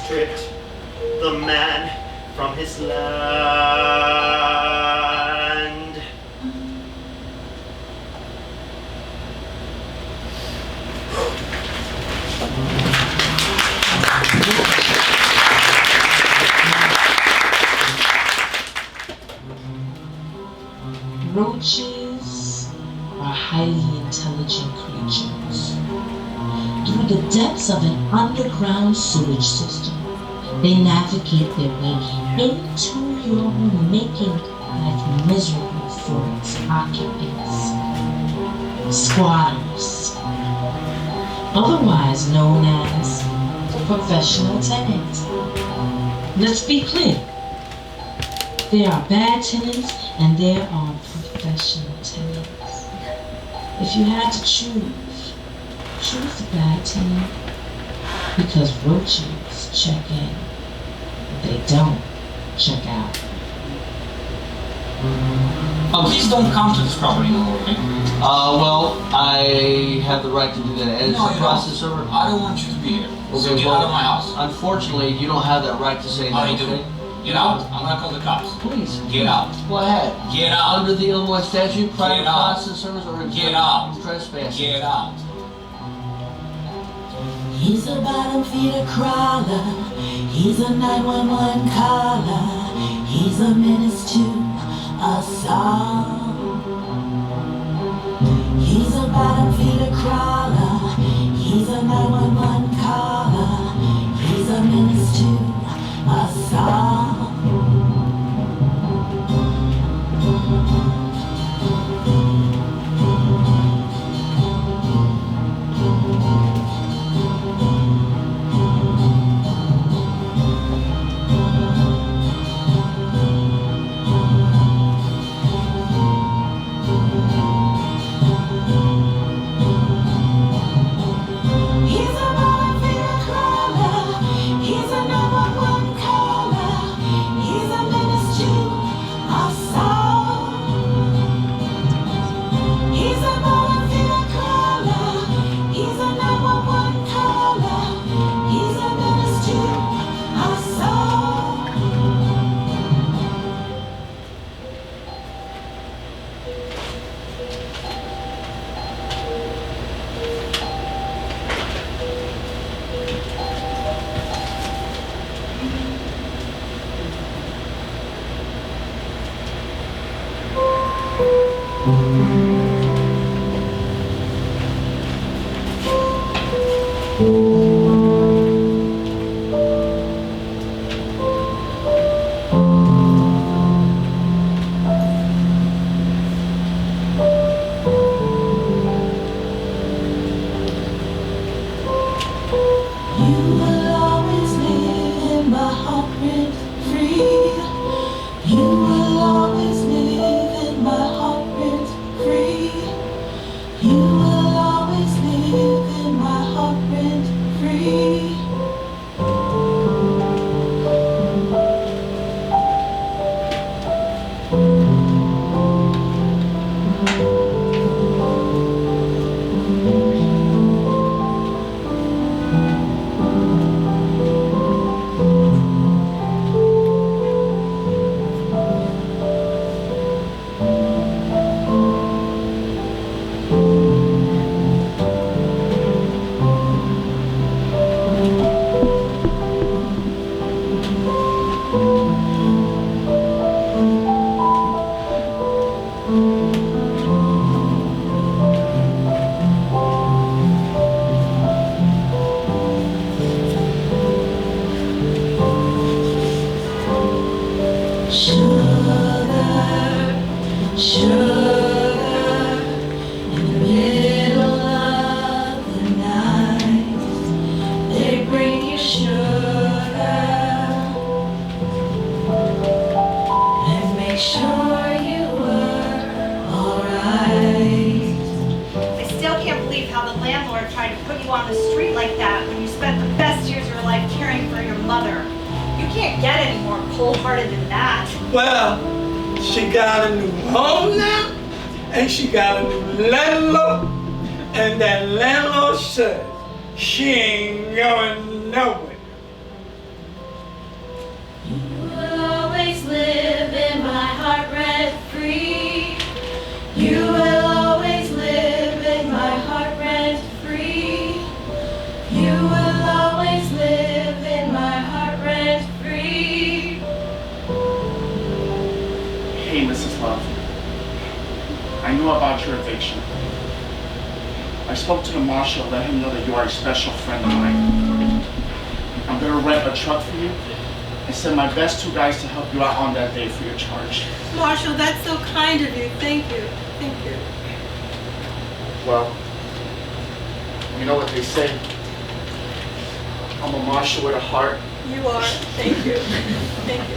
stripped the man from his land. Roaches are highly intelligent creatures. Through the depths of an underground sewage system, they navigate their way into your home, making life miserable for its occupants. Squatters, otherwise known as professional tenants. Let's be clear. There are bad tenants and there are professional tenants. If you had to choose the bad tenant, because roaches check in, they don't check out. Please don't come to this property no more, okay? Well, I have the right to do that as a process server. I don't want you to be here. Okay, So get out of my house. Unfortunately, you don't have that right to say that, I do. okay? Get out. I'm gonna call the cops. Please. Get out. Go ahead. Get out. Under the Illinois statute, private Get out. process servers or Get out. trespassing. Get out. He's a bottom feeder crawler. He's a 911 caller. He's a menace to us all. He's a bottom feeder crawler. He's a 911 caller. He's a menace to us all. Well, she got a new home now, and she got a new landlord, and that landlord says she ain't going nowhere. Hey, Mrs. Love. I know about your eviction. I spoke to the marshal, let him know that you are a special friend of mine. I'm gonna rent a truck for you and send my best 2 guys to help you out on that day free of charge. Marshall, that's so kind of you. Thank you. Thank you. Well, you know what they say. I'm a marshal with a heart. You are. Thank you. Thank you.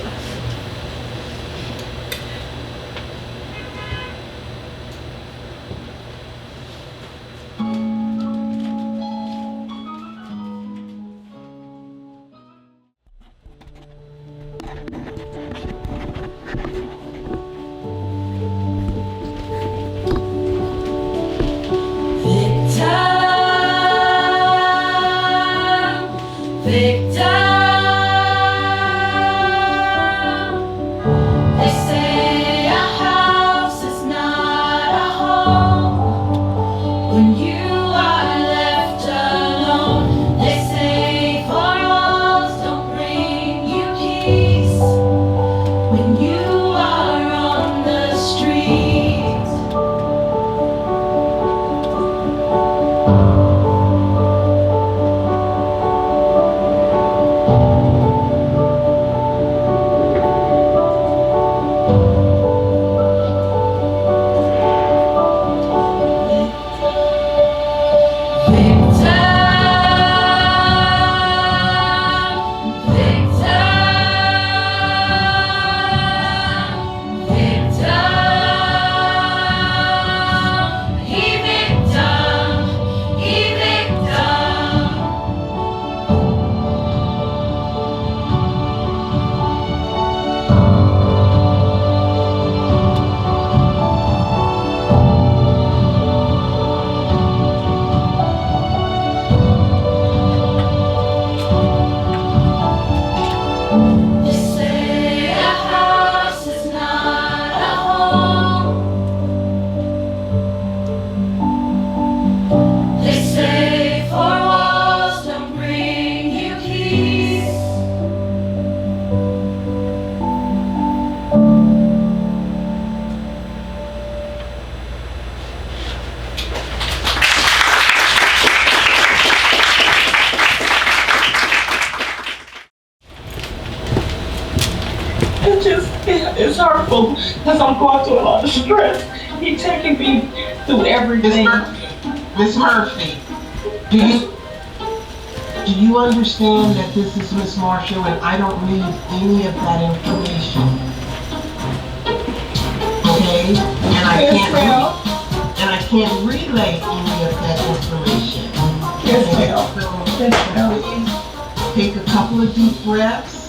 It's hurtful because I'm going through a lot of stress. He's taking me through everything. Miss Murphy, do you understand that this is Miss Marshall and I don't need any of that information? Okay? And I can't relay any of that information. Yes, ma'am. Yes, ma'am. Please take a couple of deep breaths.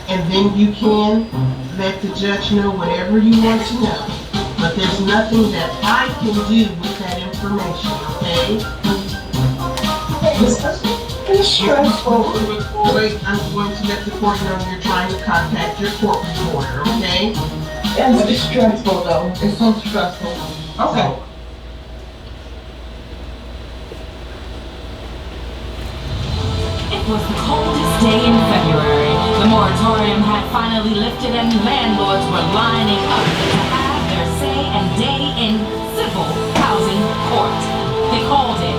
And then you can let the judge know whatever you want to know. But there's nothing that I can do with that information, okay? It's stressful. Wait, I'm going to let the court know you're trying to contact your court reporter, okay? It's stressful though. It's so stressful. Okay. It was the coldest day in February. The moratorium had finally lifted and landlords were lining up to have their say and day in civil housing court. They called it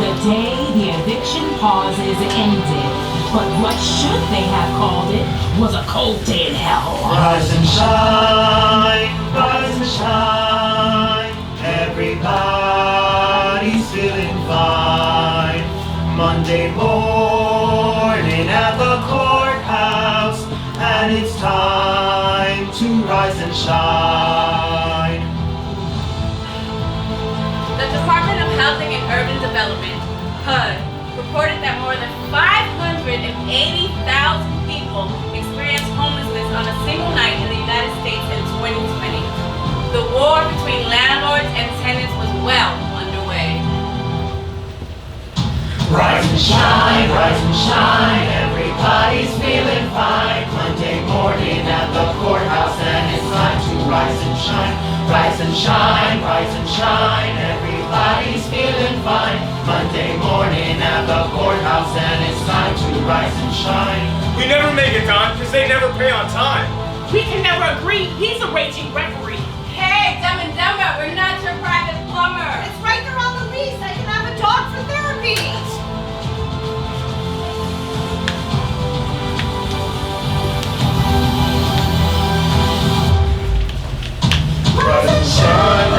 the day the eviction pauses ended. But what should they have called it was a cold day in hell. Rise and shine, everybody's feeling fine. Monday morning at the courthouse, and it's time to rise and shine. The Department of Housing and Urban Development, HUD, reported that more than 580,000 people experienced homelessness on a single night in the United States in 2020. The war between landlords and tenants was well underway. Rise and shine, everybody's feeling fine. Monday morning at the courthouse, and it's time to rise and shine. Rise and shine, everybody's feeling fine. Monday morning at the courthouse, and it's time to rise and shine. We never make it, Don, because they never pay on time. We can never agree. He's a raging referee. Hey, Dumb and Dumber, we're not your private plumber. It's right there on the lease. I can have a dog for therapy. Rise and shine,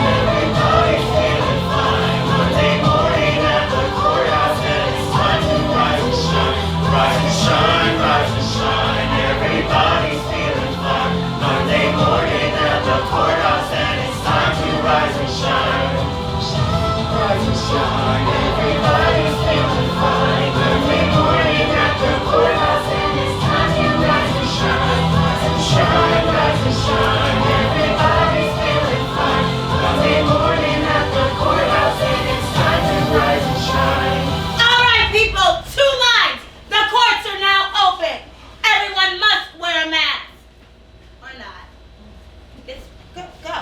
everybody feeling fine. Monday morning at the courthouse, and it's time to rise and shine. Rise and shine, everybody's feeling fine. Monday morning at the courthouse, and it's time to rise and shine. Rise and shine, everybody's feeling fine. Monday morning at the courthouse, and it's time to rise and shine. Rise and shine, everybody's feeling fine. Monday morning at the courthouse, and it's time to rise and shine. All right, people, 2 lines. The courts are now open. Everyone must wear a mask. Or not. It's go.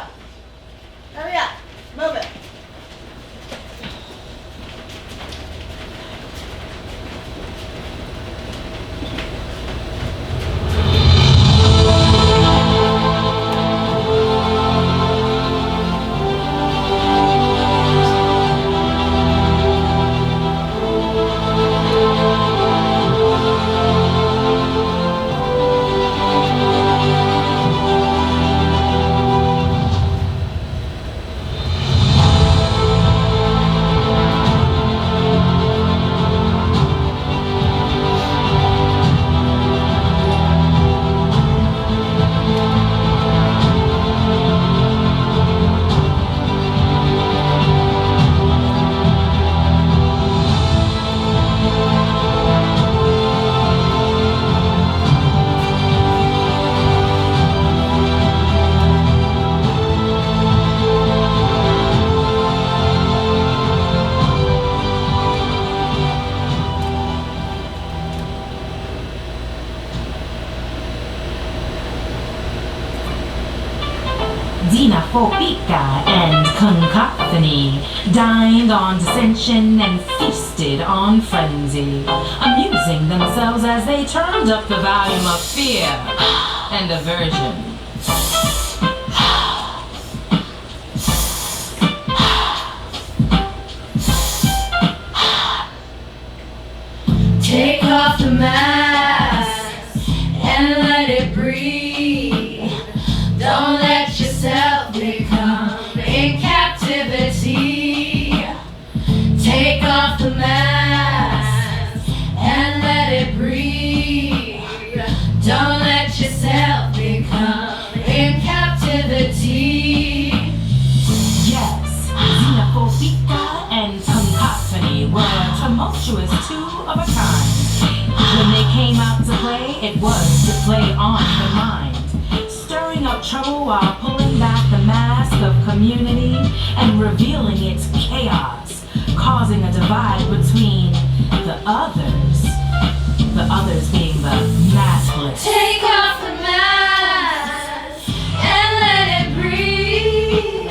Hurry up. Move it. Xenophobia and concacophony, dined on dissension and feasted on frenzy, amusing themselves as they turned up the volume of fear and aversion. Take off the mask and let it breathe. Don't let yourself become in captivity. Take off the mask and let it breathe. Don't let yourself become in captivity. Yes, xenophobia and concacophony were tumultuous two of a kind. When they came out to play, it was to play on the mind, stirring up trouble while pulling back the mask of community and revealing its chaos, causing a divide between the others being the maskless. Take off the mask and let it breathe.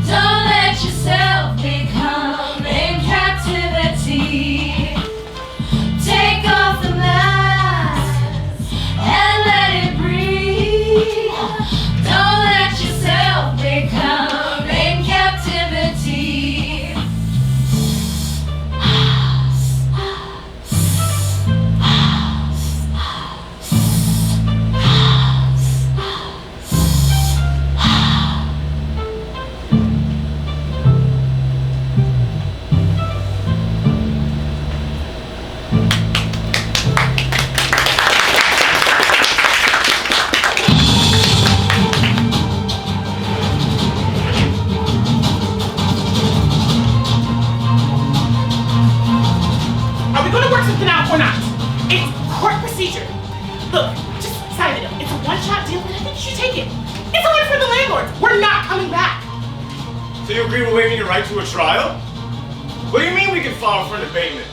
Don't let yourself become in captivity. Take off the mask and let it breathe. Don't let yourself become in captivity. Are we going to work something out or not? It's court procedure. Look, just sign it up. It's a one-shot deal, and I think you should take it. It's only for the landlords. We're not coming back. So you agree with waiving your right to a trial? What do you mean we can file for an abatement?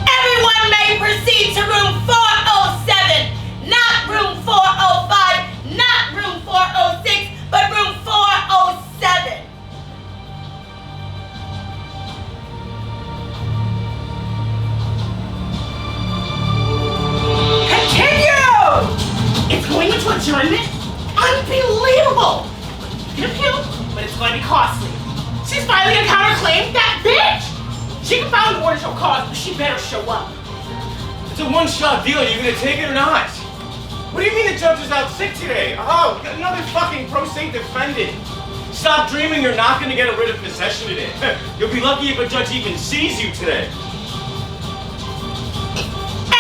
Everyone may proceed to room 407, not room 405, not room 406, but room 407. She can file an order to show cause, but she better show up. It's a one-shot deal. Are you gonna take it or not? What do you mean the judge is out sick today? Oh, got another fucking pro se defendant. Stop dreaming you're not gonna get rid of possession today. You'll be lucky if a judge even sees you today.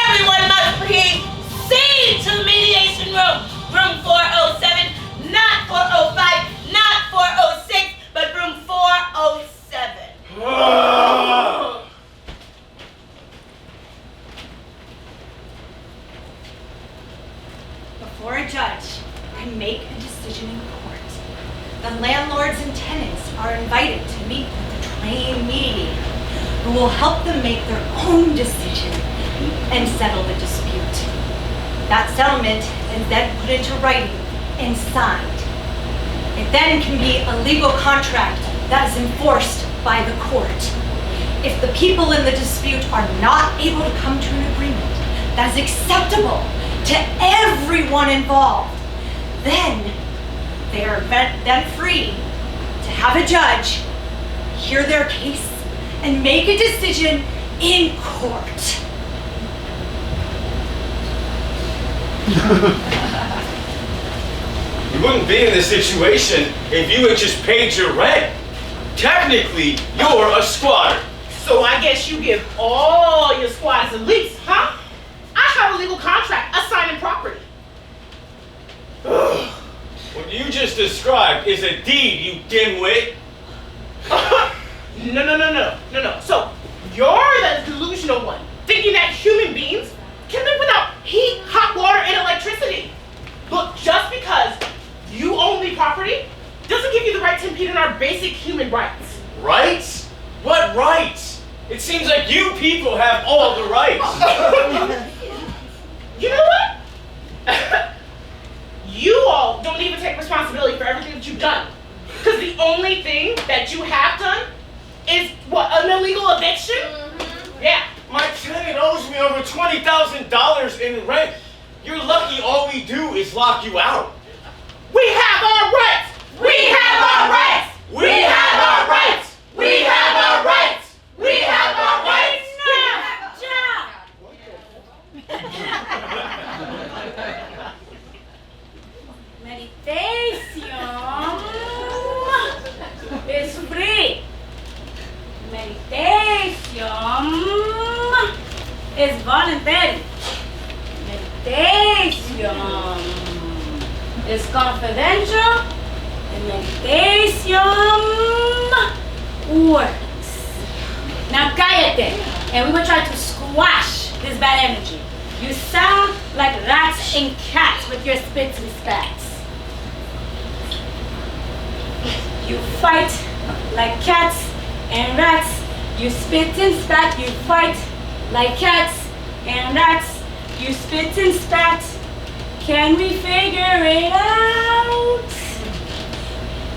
Everyone must proceed to the mediation room. Room 407, not 405, not 406, but room 407. Before a judge can make a decision in court, the landlords and tenants are invited to meet with a trained mediator who will help them make their own decision and settle the dispute. That settlement is then put into writing and signed. It then can be a legal contract that is enforced by the court. If the people in the dispute are not able to come to an agreement that is acceptable to everyone involved, then they are then free to have a judge hear their case and make a decision in court. You wouldn't be in this situation if you had just paid your rent. Technically, you're a squatter. So I guess you give all your squatters a lease, huh? I have a legal contract assigning property. What you just described is a deed, you dimwit. No. So you're the delusional one, thinking that human beings can live without heat, hot water, and electricity. Look, just because you own the property doesn't give you the right to impede on our basic human rights. Rights? What rights? It seems like you people have all the rights. You know what? You all don't even take responsibility for everything that you've done. Because the only thing that you have done is, what, an illegal eviction? Mm-hmm. Yeah. My tenant owes me over $20,000 in rent. You're lucky all we do is lock you out. We have our rights! We have our rights! We have our rights! We have our rights! We have our rights! Meditation is free. Meditation is voluntary. Meditation is confidential. And meditation works. Now cállate, and we will try to squash this bad energy. You sound like rats and cats with your spits and spats. You fight like cats and rats. You spit and spat. You fight like cats and rats. You spit and spat. Can we figure it out?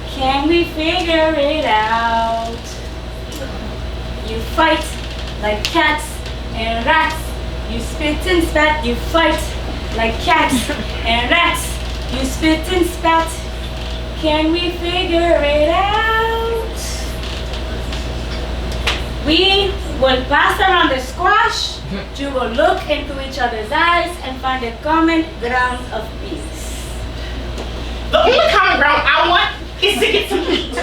Can we figure it out? You fight like cats and rats. You spit and spat. You fight like cats and rats. You spit and spat. Can we figure it out? We will pass around the squash. You will look into each other's eyes and find a common ground of peace. The only common ground I want is to get some heat.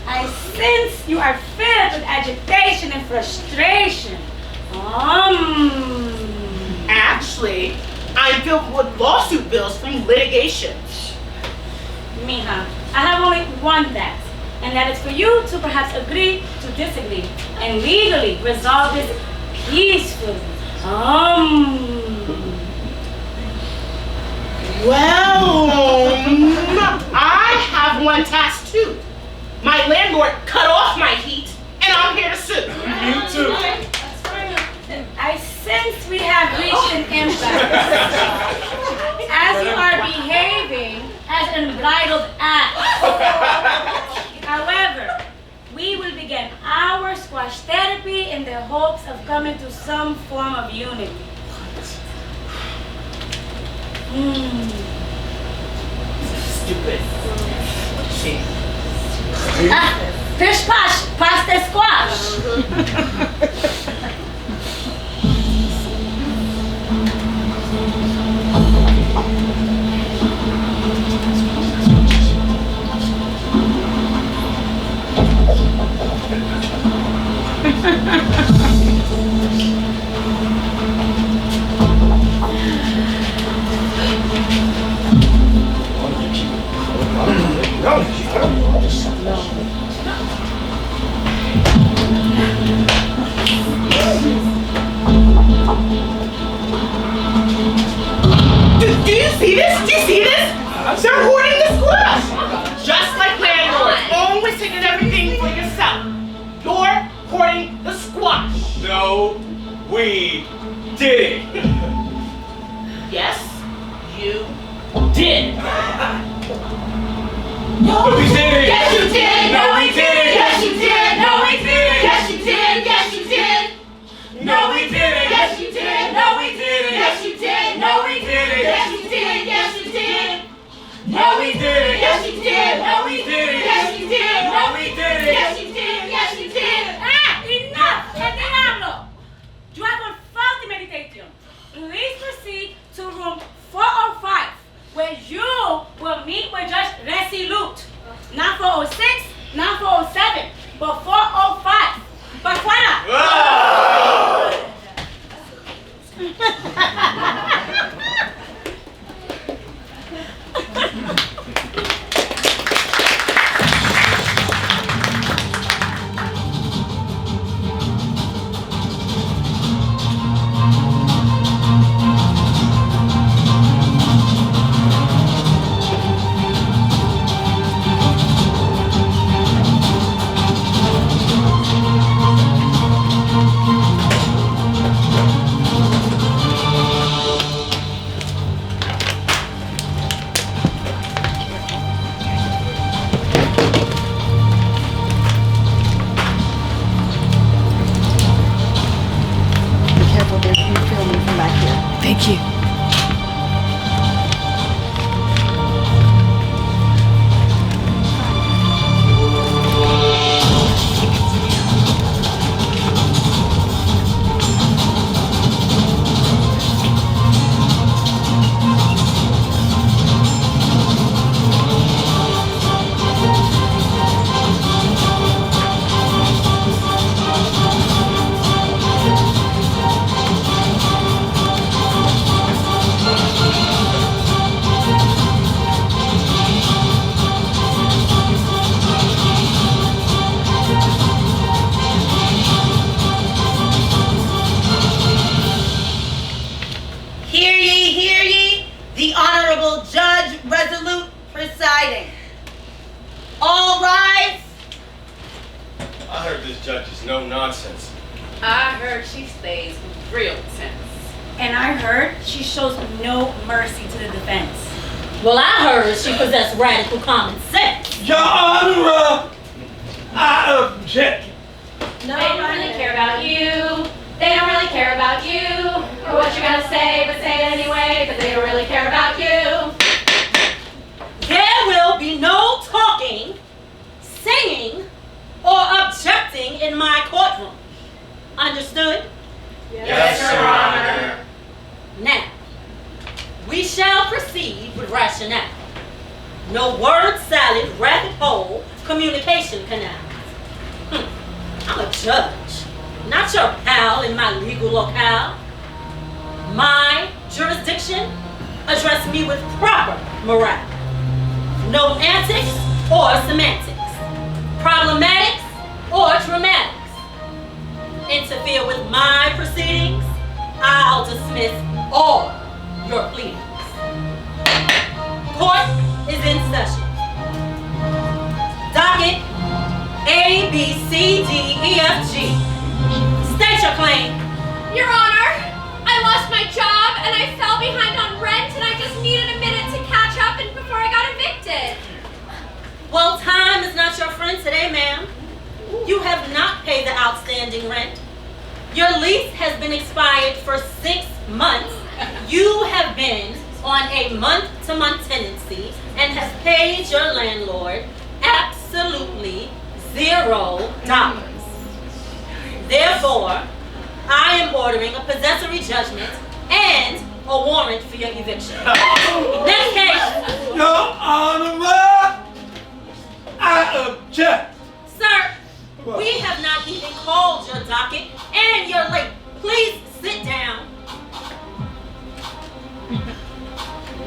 I sense you are filled with agitation and frustration. Actually, I'm filled with lawsuit bills from litigation. Mija, I have only one that, and that is for you to perhaps agree to disagree and legally resolve this peacefully. Well, I have one task too. My landlord cut off my heat, and I'm here to sue. You too. I sense we have reached an impasse. As you are behaving as an unbridled act. However, we will begin our squash therapy in the hopes of coming to some form of unity. Stupid. Pish posh, pasta squash. Do you see this? Do you see this? They're hoarding the squash. Just like landlords, always taking everything for yourself. You're hoarding the squash. No, we did it. Yes, you did. No, we did it. Yes, you did. No, we did it. Yes, you did. No, we did it. Yes, you did. Yes, you did. No, we did it. Yes, you did. No, we did it. Yes, you did. No, we did it. Yes, you did. Yes, you did. No, we did it. Yes, you did. No, we did it. Yes, you did. No, we did it. Yes, you did. Yes, you did. Ah, enough! El diablo! You have a faulty meditation. Please proceed to room 405, where you will meet with Judge Resolute. Not 406, not 407, but 405. Para fuera! Thank you. Hear ye, the Honorable Judge Resolute presiding. All rise. I heard this judge is no nonsense. I heard she stays with real sense. And I heard she shows no mercy to the defense. Well, I heard she possessed radical common sense. Your Honor, I object. No, they don't really care about you. They don't really care about you or what you're gonna say, but say it anyway, because they don't really care about you. There will be no talking, singing, or objecting in my courtroom. Understood? Yes, Your Honor. Now, we shall proceed with rationale. No word salad, rabbit hole, communication canals. I'm a judge, not your pal in my legal locale. My jurisdiction, address me with proper morale. No antics or semantics, problematics or dramatics. Interfere with my proceedings, I'll dismiss all your pleadings. Court is in session. Docket A, B, C, D, E, F, G. State your claim. Your Honor, I lost my job and I fell behind on rent and I just needed a minute to catch up and before I got evicted. Well, time is not your friend today, ma'am. You have not paid the outstanding rent. Your lease has been expired for 6 months. You have been on a month-to-month tenancy and have paid your landlord absolutely $0. Therefore, I am ordering a possessory judgment and a warrant for your eviction. Next case. Your Honor, I object. Sir, we have not even called your docket and you're late. Please sit down.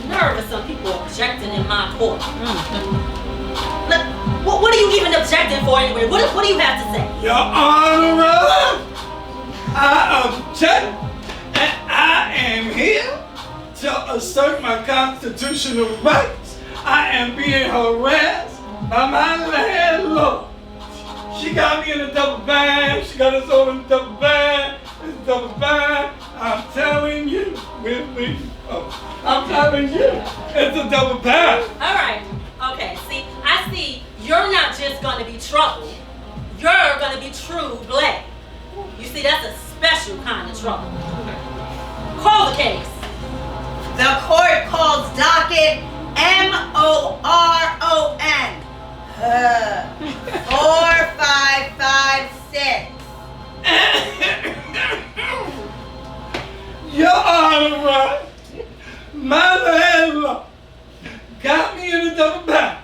Nerve of some people objecting in my court. Look, what are you even objecting for anyway? What do you have to say? Your Honor, I object, and I am here to assert my constitutional rights. I am being harassed by my landlord. She got me in a double bind. She got us all in a double bind. It's a double bind. I'm telling you, I'm telling you, it's a double bind. All right. Okay. See, I see you're not just going to be trouble. You're going to be true blame. You see, that's a special kind of trouble. Call the case. The court calls docket MORON 4556. Your Honor, my landlord got me in a double bind,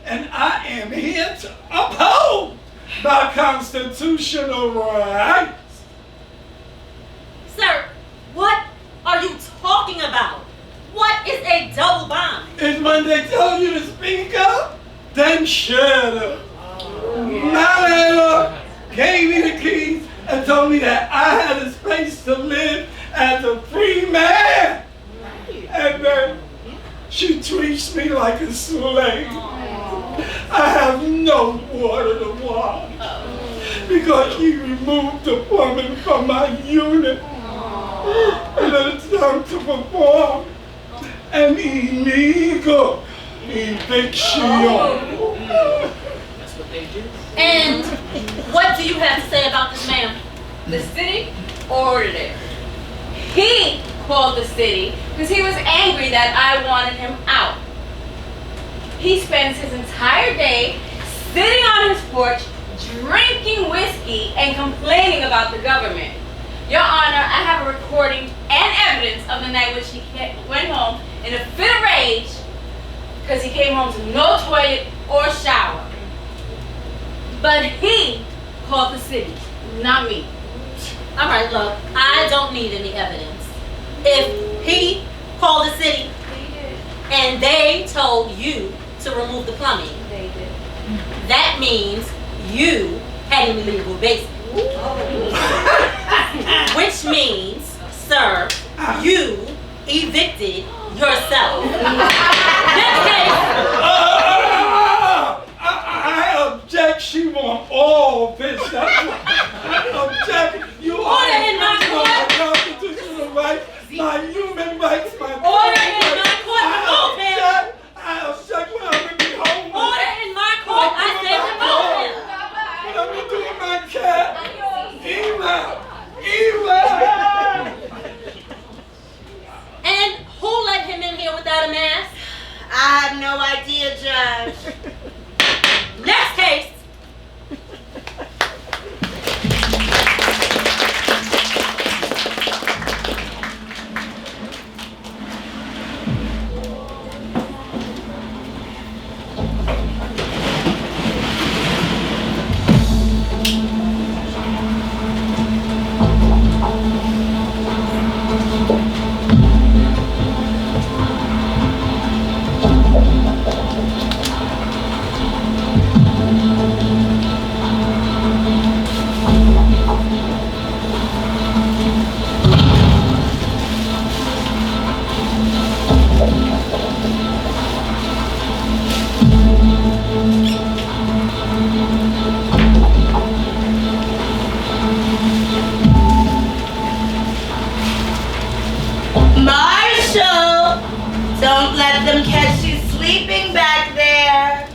and I am here to uphold my constitutional rights. Sir, what are you talking about? What is a double bind? It's when they tell you to speak up, then shut up. My landlord gave me the keys and told me that I had a space to live as a free man. And then she treats me like a slave. I have no water to wash because she removed the plumbing from my unit. And then it's time to perform an illegal eviction. That's what they do. And what do you have to say about this man? The city ordered it. He called the city because he was angry that I wanted him out. He spends his entire day sitting on his porch, drinking whiskey and complaining about the government. Your Honor, I have a recording and evidence of the night which he went home in a fit of rage because he came home to no toilet or shower. But he called the city, not me. All right, look, I don't need any evidence. If he called the city and they told you to remove the plumbing, They did. that means you had an illegal basement. Which means, sir, you evicted yourself. Next case. I object. She want all this. That's what I object. You Order in my court. My constitutional rights, my human rights, my Order in my court. Remove him. I object when I'm in the home. Order in my court. I said remove him. What I'm gonna do with my cat? Eva. And who let him in here without a mask? I have no idea, Judge. Next case. Marshall, don't let them catch you sleeping back there.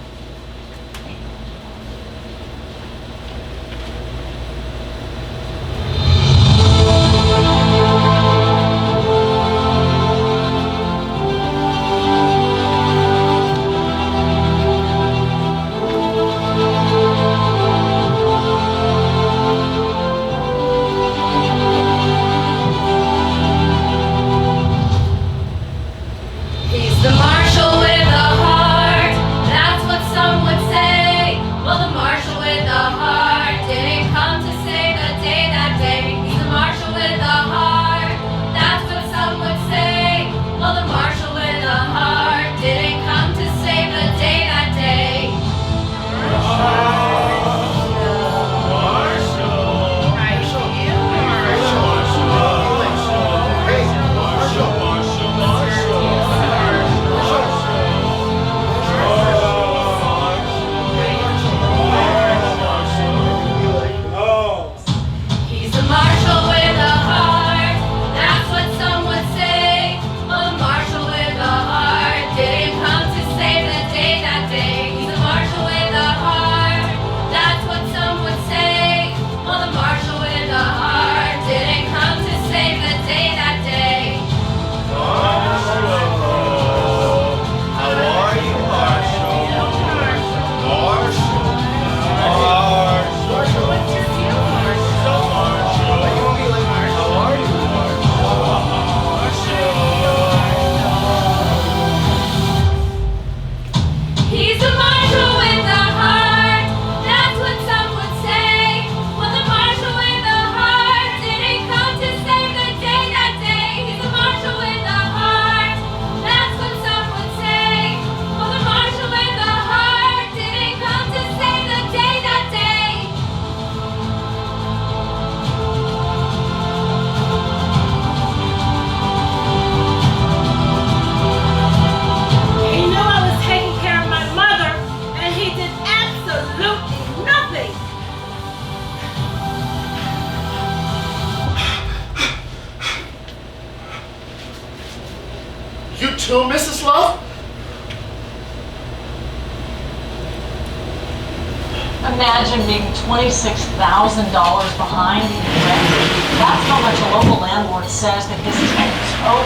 too, Mrs. Love? Imagine being $26,000 behind in rent. That's how much a local landlord says that his tenants owe.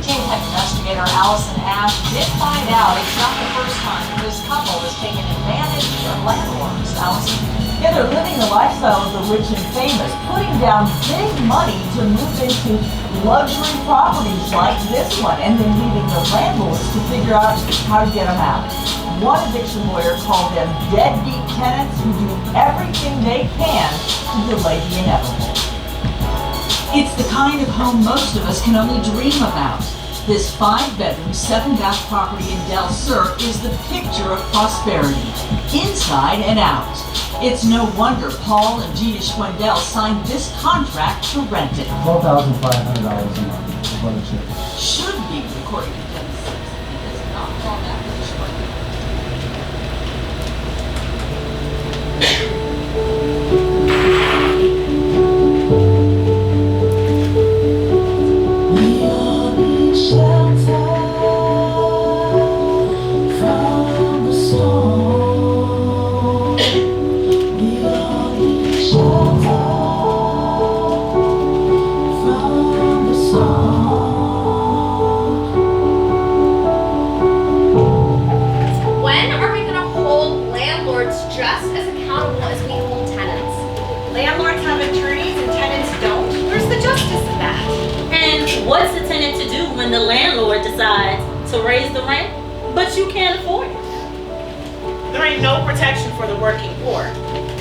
Teen Tech investigator Allison Ash did find out it's not the first time this couple has taken advantage of landlords. Allison? Yeah, they're living the lifestyle of the rich and famous, putting down big money to move into luxury properties like this one, and then leaving the landlords to figure out how to get them out. One eviction lawyer called them deadbeat tenants who do everything they can to delay the inevitable. It's the kind of home most of us can only dream about. This 5-bedroom, 7-bath property in Del Sur is the picture of prosperity, inside and out. It's no wonder Paul and Gina Schwendel signed this contract to rent it. $12,500 a month is what it should be. Should be, according to them. It's not all that much. We all need shelter from the storm. We all need shelter from the storm. When are we gonna hold landlords just as accountable as we hold tenants? Landlords have attorneys and tenants don't. Where's the justice in that? And what's the tenant to do when the landlord decides to raise the rent, but you can't afford it? There ain't no protection for the working poor.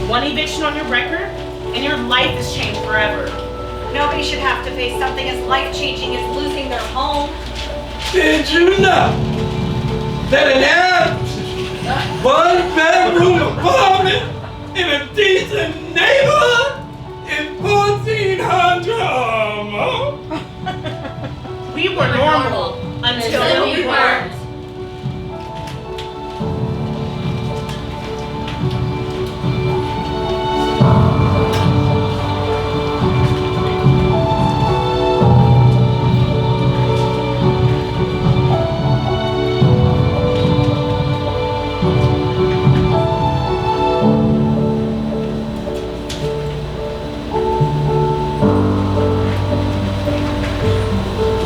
One eviction on your record, and your life is changed forever. Nobody should have to face something as life-changing as losing their home. Did you know that an average 1-bedroom apartment in a decent neighborhood is $1,400 a month? We were normal until we weren't.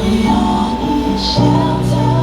We all need shelter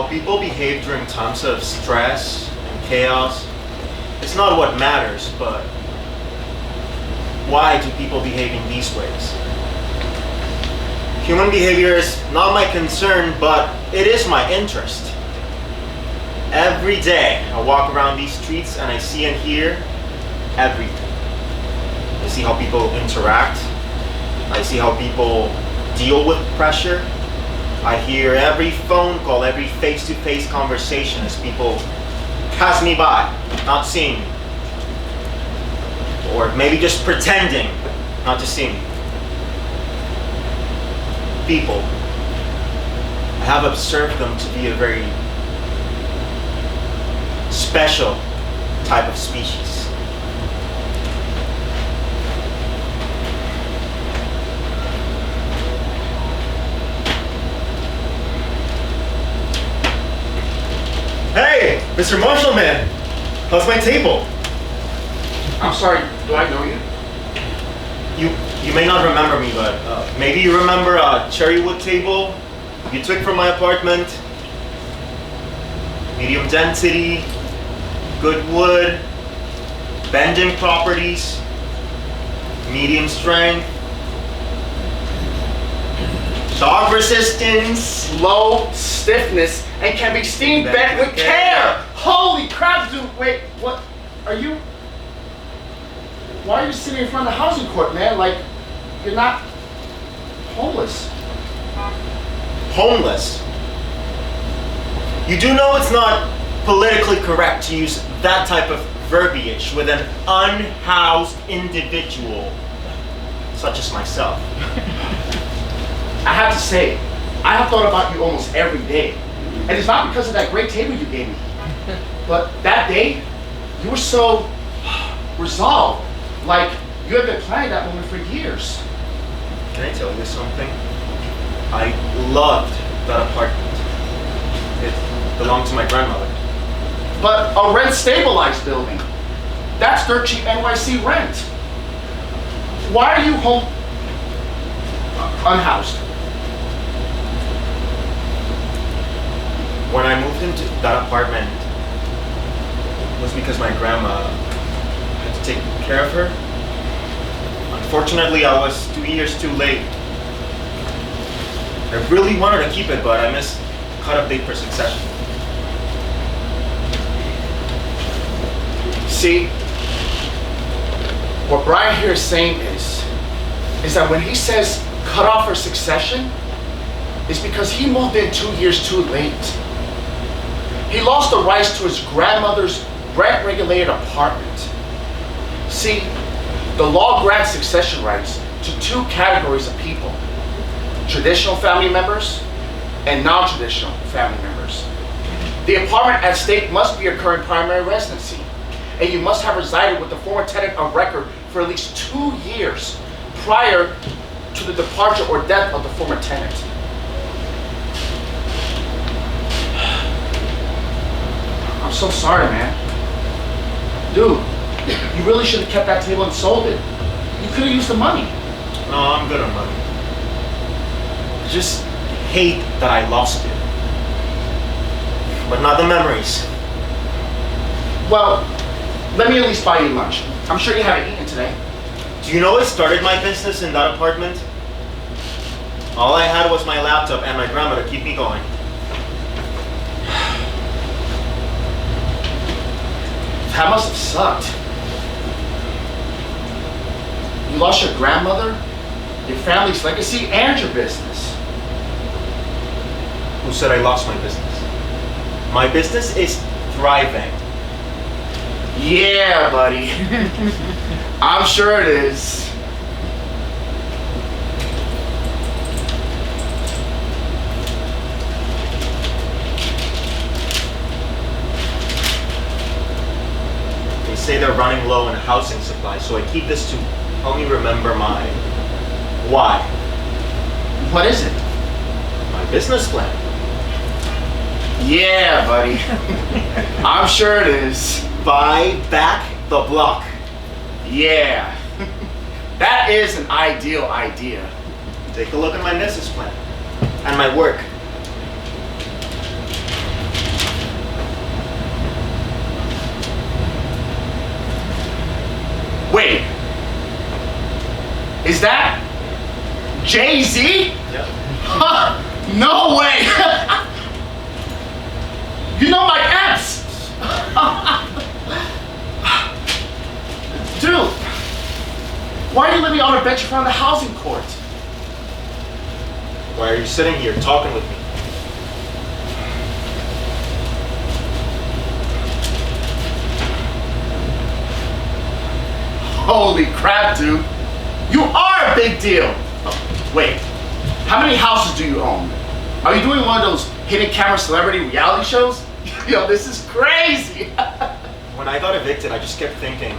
How people behave during times of stress and chaos, it's not what matters, but why do people behave in these ways? Human behavior is not my concern, but it is my interest. Every day I walk around these streets and I see and hear everything. I see how people interact. I see how people deal with pressure. I hear every phone call, every face-to-face conversation as people pass me by, not seeing me. Or maybe just pretending not to see me. People, I have observed them to be a very special type of species. Hey, Mr. Marshall man, how's my table? I'm sorry, do I know you? You may not remember me, but maybe you remember a cherry wood table you took from my apartment. Medium density, good wood, bending properties, medium strength, shock resistance, low stiffness, and can be steam bent with care. Holy crap, dude! Wait, what? Are you? Why are you sitting in front of the housing court, man? Like, you're not homeless. Homeless? You do know it's not politically correct to use that type of verbiage with an unhoused individual such as myself. I have to say, I have thought about you almost every day. And it's not because of that great table you gave me. But that day, you were so resolved. Like, you had been planning that moment for years. Can I tell you something? I loved that apartment. It belonged to my grandmother. But a rent-stabilized building. That's dirt cheap NYC rent. Why are you home unhoused? When I moved into that apartment, it was because my grandma had to take care of her. Unfortunately, I was 2 years too late. I really wanted to keep it, but I missed the cut-off date for succession. See, what Brian here is saying is that when he says cut off for succession, it's because he moved in 2 years too late. He lost the rights to his grandmother's rent-regulated apartment. See, the law grants succession rights to two categories of people: traditional family members and non-traditional family members. The apartment at stake must be your current primary residency, and you must have resided with the former tenant of record for at least 2 years prior to the departure or death of the former tenant. I'm so sorry, man. Dude, you really should have kept that table and sold it. You could have used the money. No, I'm good on money. I just hate that I lost it. But not the memories. Well, let me at least buy you lunch. I'm sure you haven't eaten today. Do you know I started my business in that apartment? All I had was my laptop and my grandma to keep me going. That must have sucked. You lost your grandmother, your family's legacy, and your business. Who said I lost my business? My business is thriving. Yeah, buddy. I'm sure it is. They say they're running low in housing supply, so I keep this to help me remember my why. What is it? My business plan. Yeah, buddy. I'm sure it is. Buy back the block. Yeah. That is an ideal idea. Take a look at my business plan and my work. Wait. Is that Jay-Z? Yep. Huh, no way! You know my ex! Dude, why are you living on a bench in front of the housing court? Why are you sitting here talking with me? Holy crap, dude. You are a big deal. Oh, wait, how many houses do you own? Are you doing one of those hidden camera celebrity reality shows? Yo, this is crazy. When I got evicted, I just kept thinking,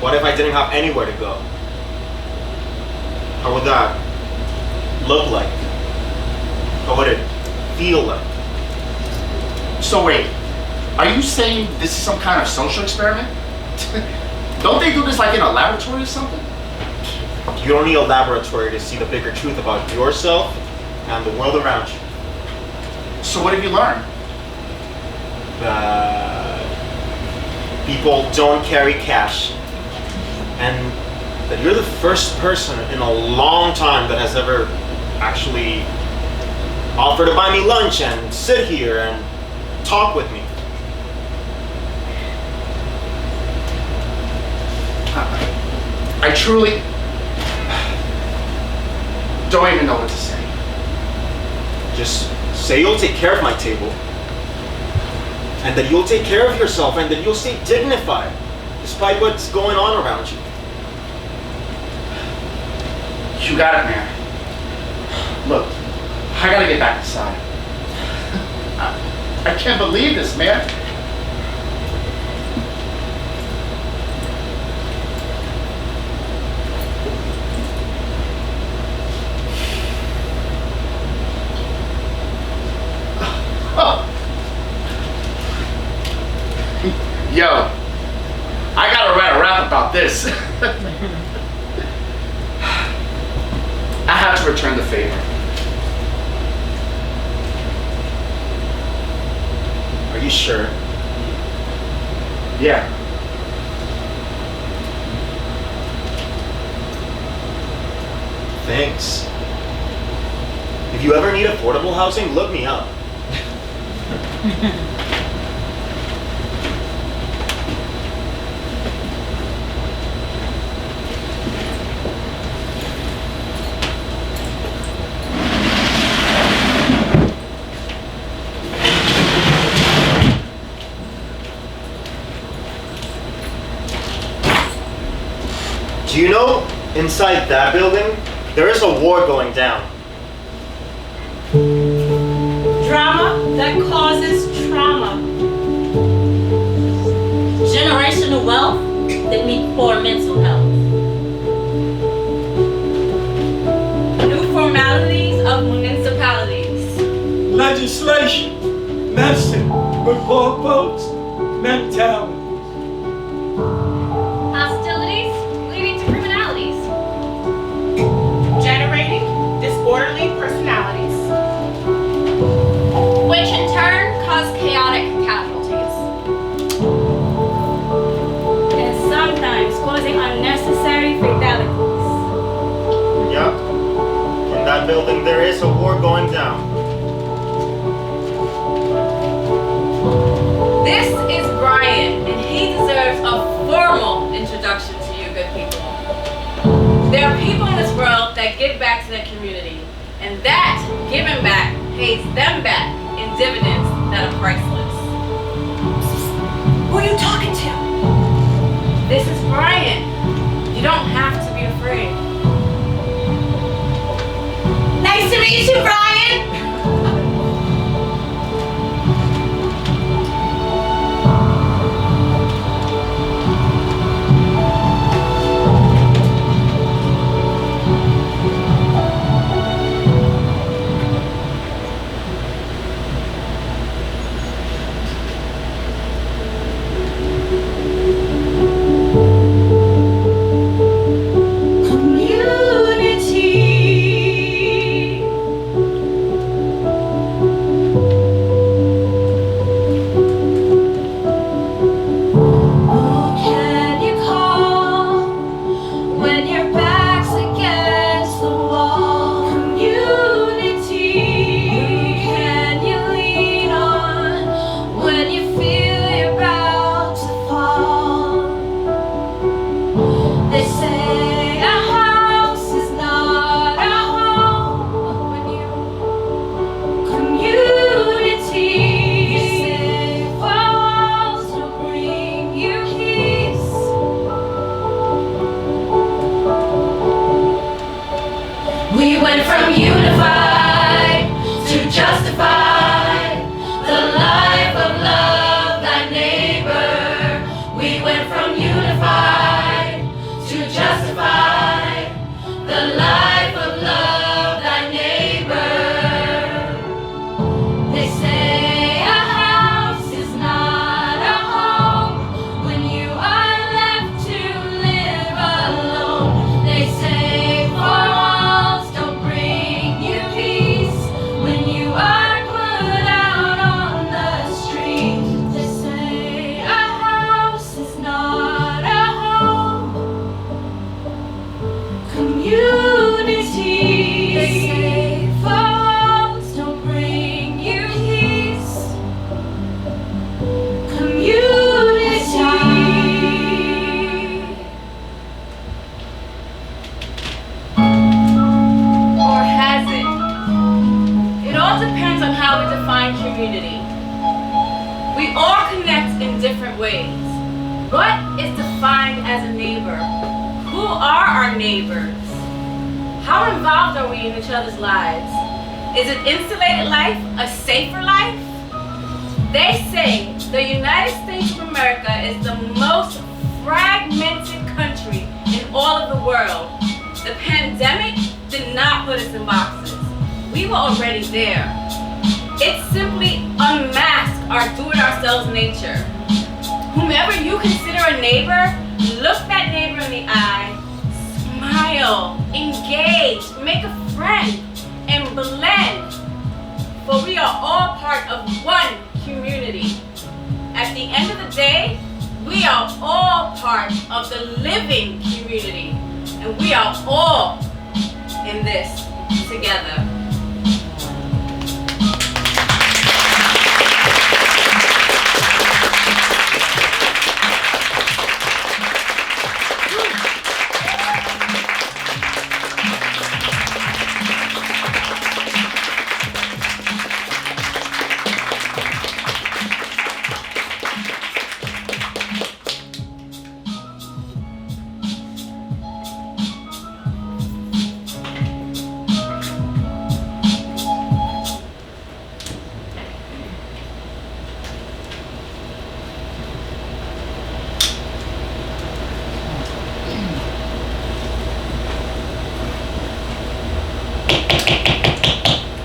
what if I didn't have anywhere to go? How would that look like? How would it feel like? So wait, are you saying this is some kind of social experiment? Don't they do this like in a laboratory or something? You don't need a laboratory to see the bigger truth about yourself and the world around you. So what have you learned? That people don't carry cash, and that you're the first person in a long time that has ever actually offered to buy me lunch and sit here and talk with me. I truly don't even know what to say. Just say you'll take care of my table, and that you'll take care of yourself, and that you'll stay dignified despite what's going on around you. You got it, man. Look, I gotta get back inside. I can't believe this, man. Yo, I gotta write a rap about this. I have to return the favor. Are you sure? Yeah. Thanks. If you ever need affordable housing, look me up. Do you know, inside that building, there is a war going down. Drama that causes trauma. Generational wealth that need poor mental health. New formalities of municipalities. Legislation messing with poor folks' mentality. Hostilities leading to criminalities. Generating disorderly personalities. Which in turn cause chaotic casualties. And sometimes causing unnecessary fatalities. Yep. In that building, there is a war going down. This is Brian, and he deserves a formal introduction to you good people. There are people in this world that give back to their community, and that giving back pays them back in dividends that are priceless. Who are you talking to? This is Brian. You don't have to be afraid. Nice to meet you, Brian. Community. They say a house is not a home when you community. They say walls will bring you peace. We went from unified to justified the life of love thy neighbor. We went from unified to justify the life of love thy neighbor. They say a house is not a home when you are left to live alone. They say four walls don't bring you peace when you are put out on the street. They say a house is not a home. Community. They say four walls don't bring you peace. Community. Or has it? It all depends on how we define community. We all connect in different ways. What is defined as a neighbor? Who are our neighbors? How involved are we in each other's lives? Is it insulated life, a safer life? They say the United States of America is the most fragmented country in all of the world. The pandemic did not put us in boxes. We were already there. It simply unmasked our do-it-ourselves nature. Whomever you consider a neighbor, look that neighbor in the eye, smile, engage, make a friend, and blend. For we are all part of one community. At the end of the day, we are all part of the living community, and we are all in this together.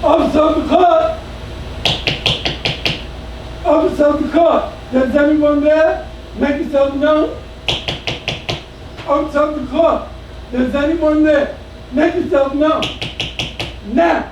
Officer of the court! Officer of the court! Is everyone there? Make yourself known. Officer of the court! Is anyone there? Make yourself known. Now!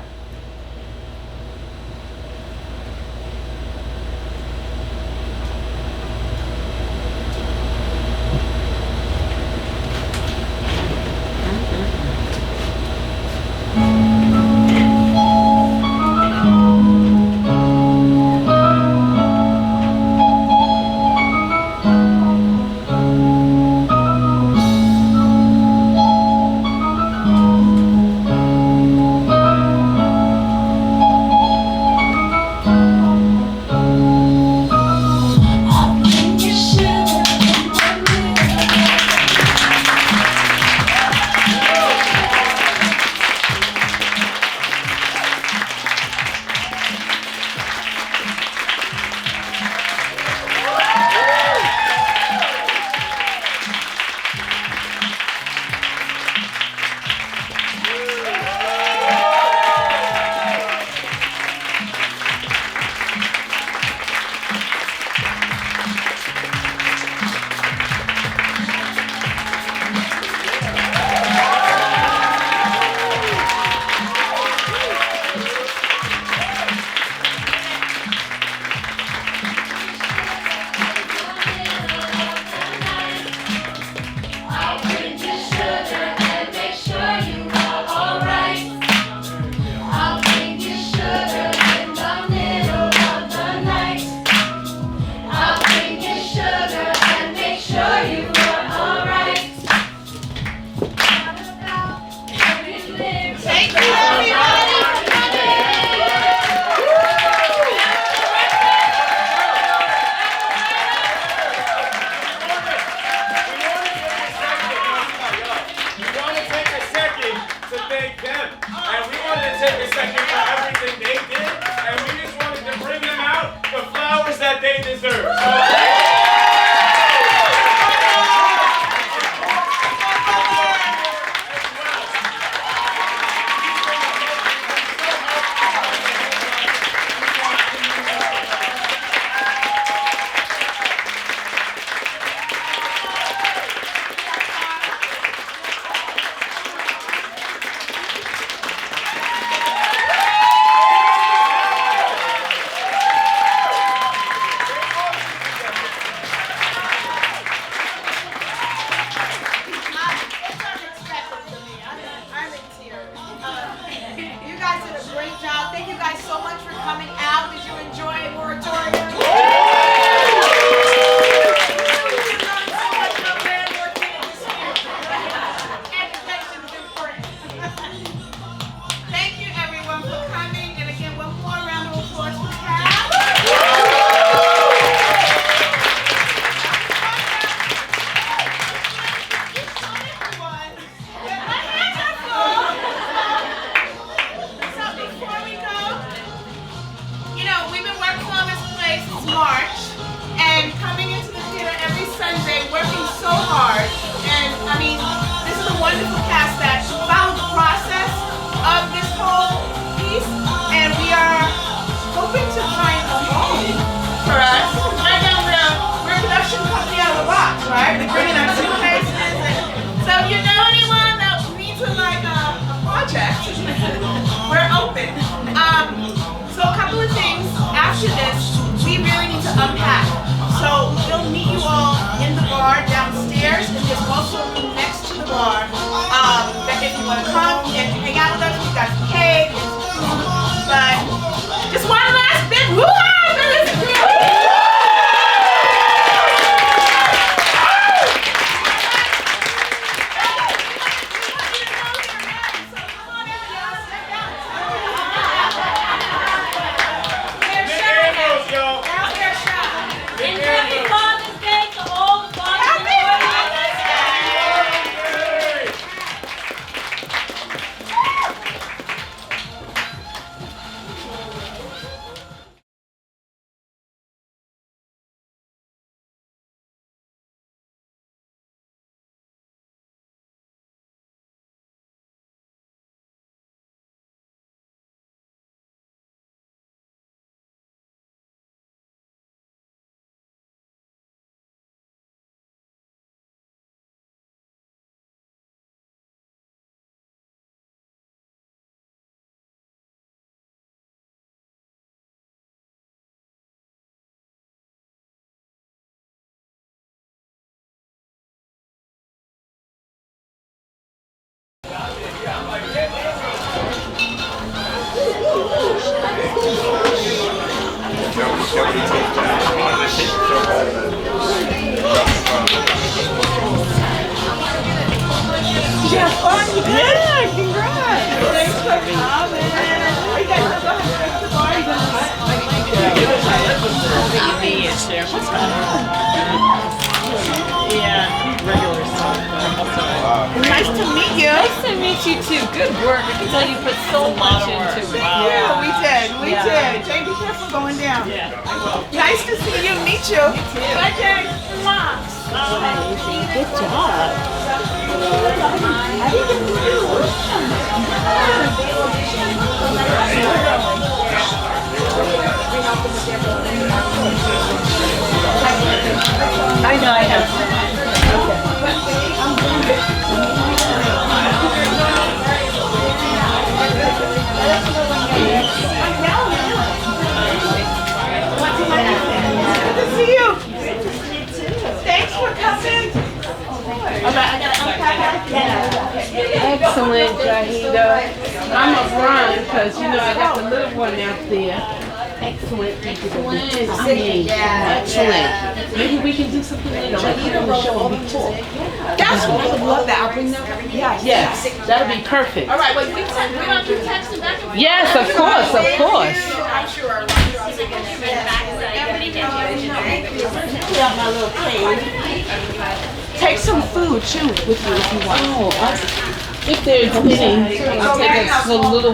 take a second for everything they did, and we just wanted to bring them out the flowers that they deserve. You guys did a great job. Thank you guys so much for coming out. Did you enjoy Moratorium? Education is important. Thank you everyone for coming. And again, one more round of applause for Kat. March, and coming into the theater every Sunday, working so hard, and I mean, this is a wonderful cast that followed the process of this whole piece, and we are hoping to find a home for us. Right now we're a production company out of the box, right? We're bringing our suitcases, and so if you know anyone that needs a project, we're open. So a couple of things after this. We really need to unpack. So we'll meet you all in the bar downstairs, and there's also a room next to the bar that if you want to come and hang out with us, we got some cake and some food. But just one last bit. Yeah, congrats. Thanks for coming. Are you guys gonna go ahead and the bar? You Yeah, regular stuff. Nice to meet you. Nice to meet you too. Good work. I can tell you put so much into it. Yeah, we did. Jane, be careful going down. Yeah, I will. Nice to see you, meet you. Bye, Jane. Good job. I know I have. Good to see you. Thanks for coming. Excellent, Jahida. I'm a run because you know I got the little one out there. Excellent. Excellent. Maybe we can do something later. Jahida wrote all the before. That's what I would love that. I'll bring that up. Yes, that'll be perfect. All right, well, we don't do texting back and forth. Yes, of course, of course. I'm sure. Got my little plate. Take some food too with you if you want. Oh, if there's any, I'll take a little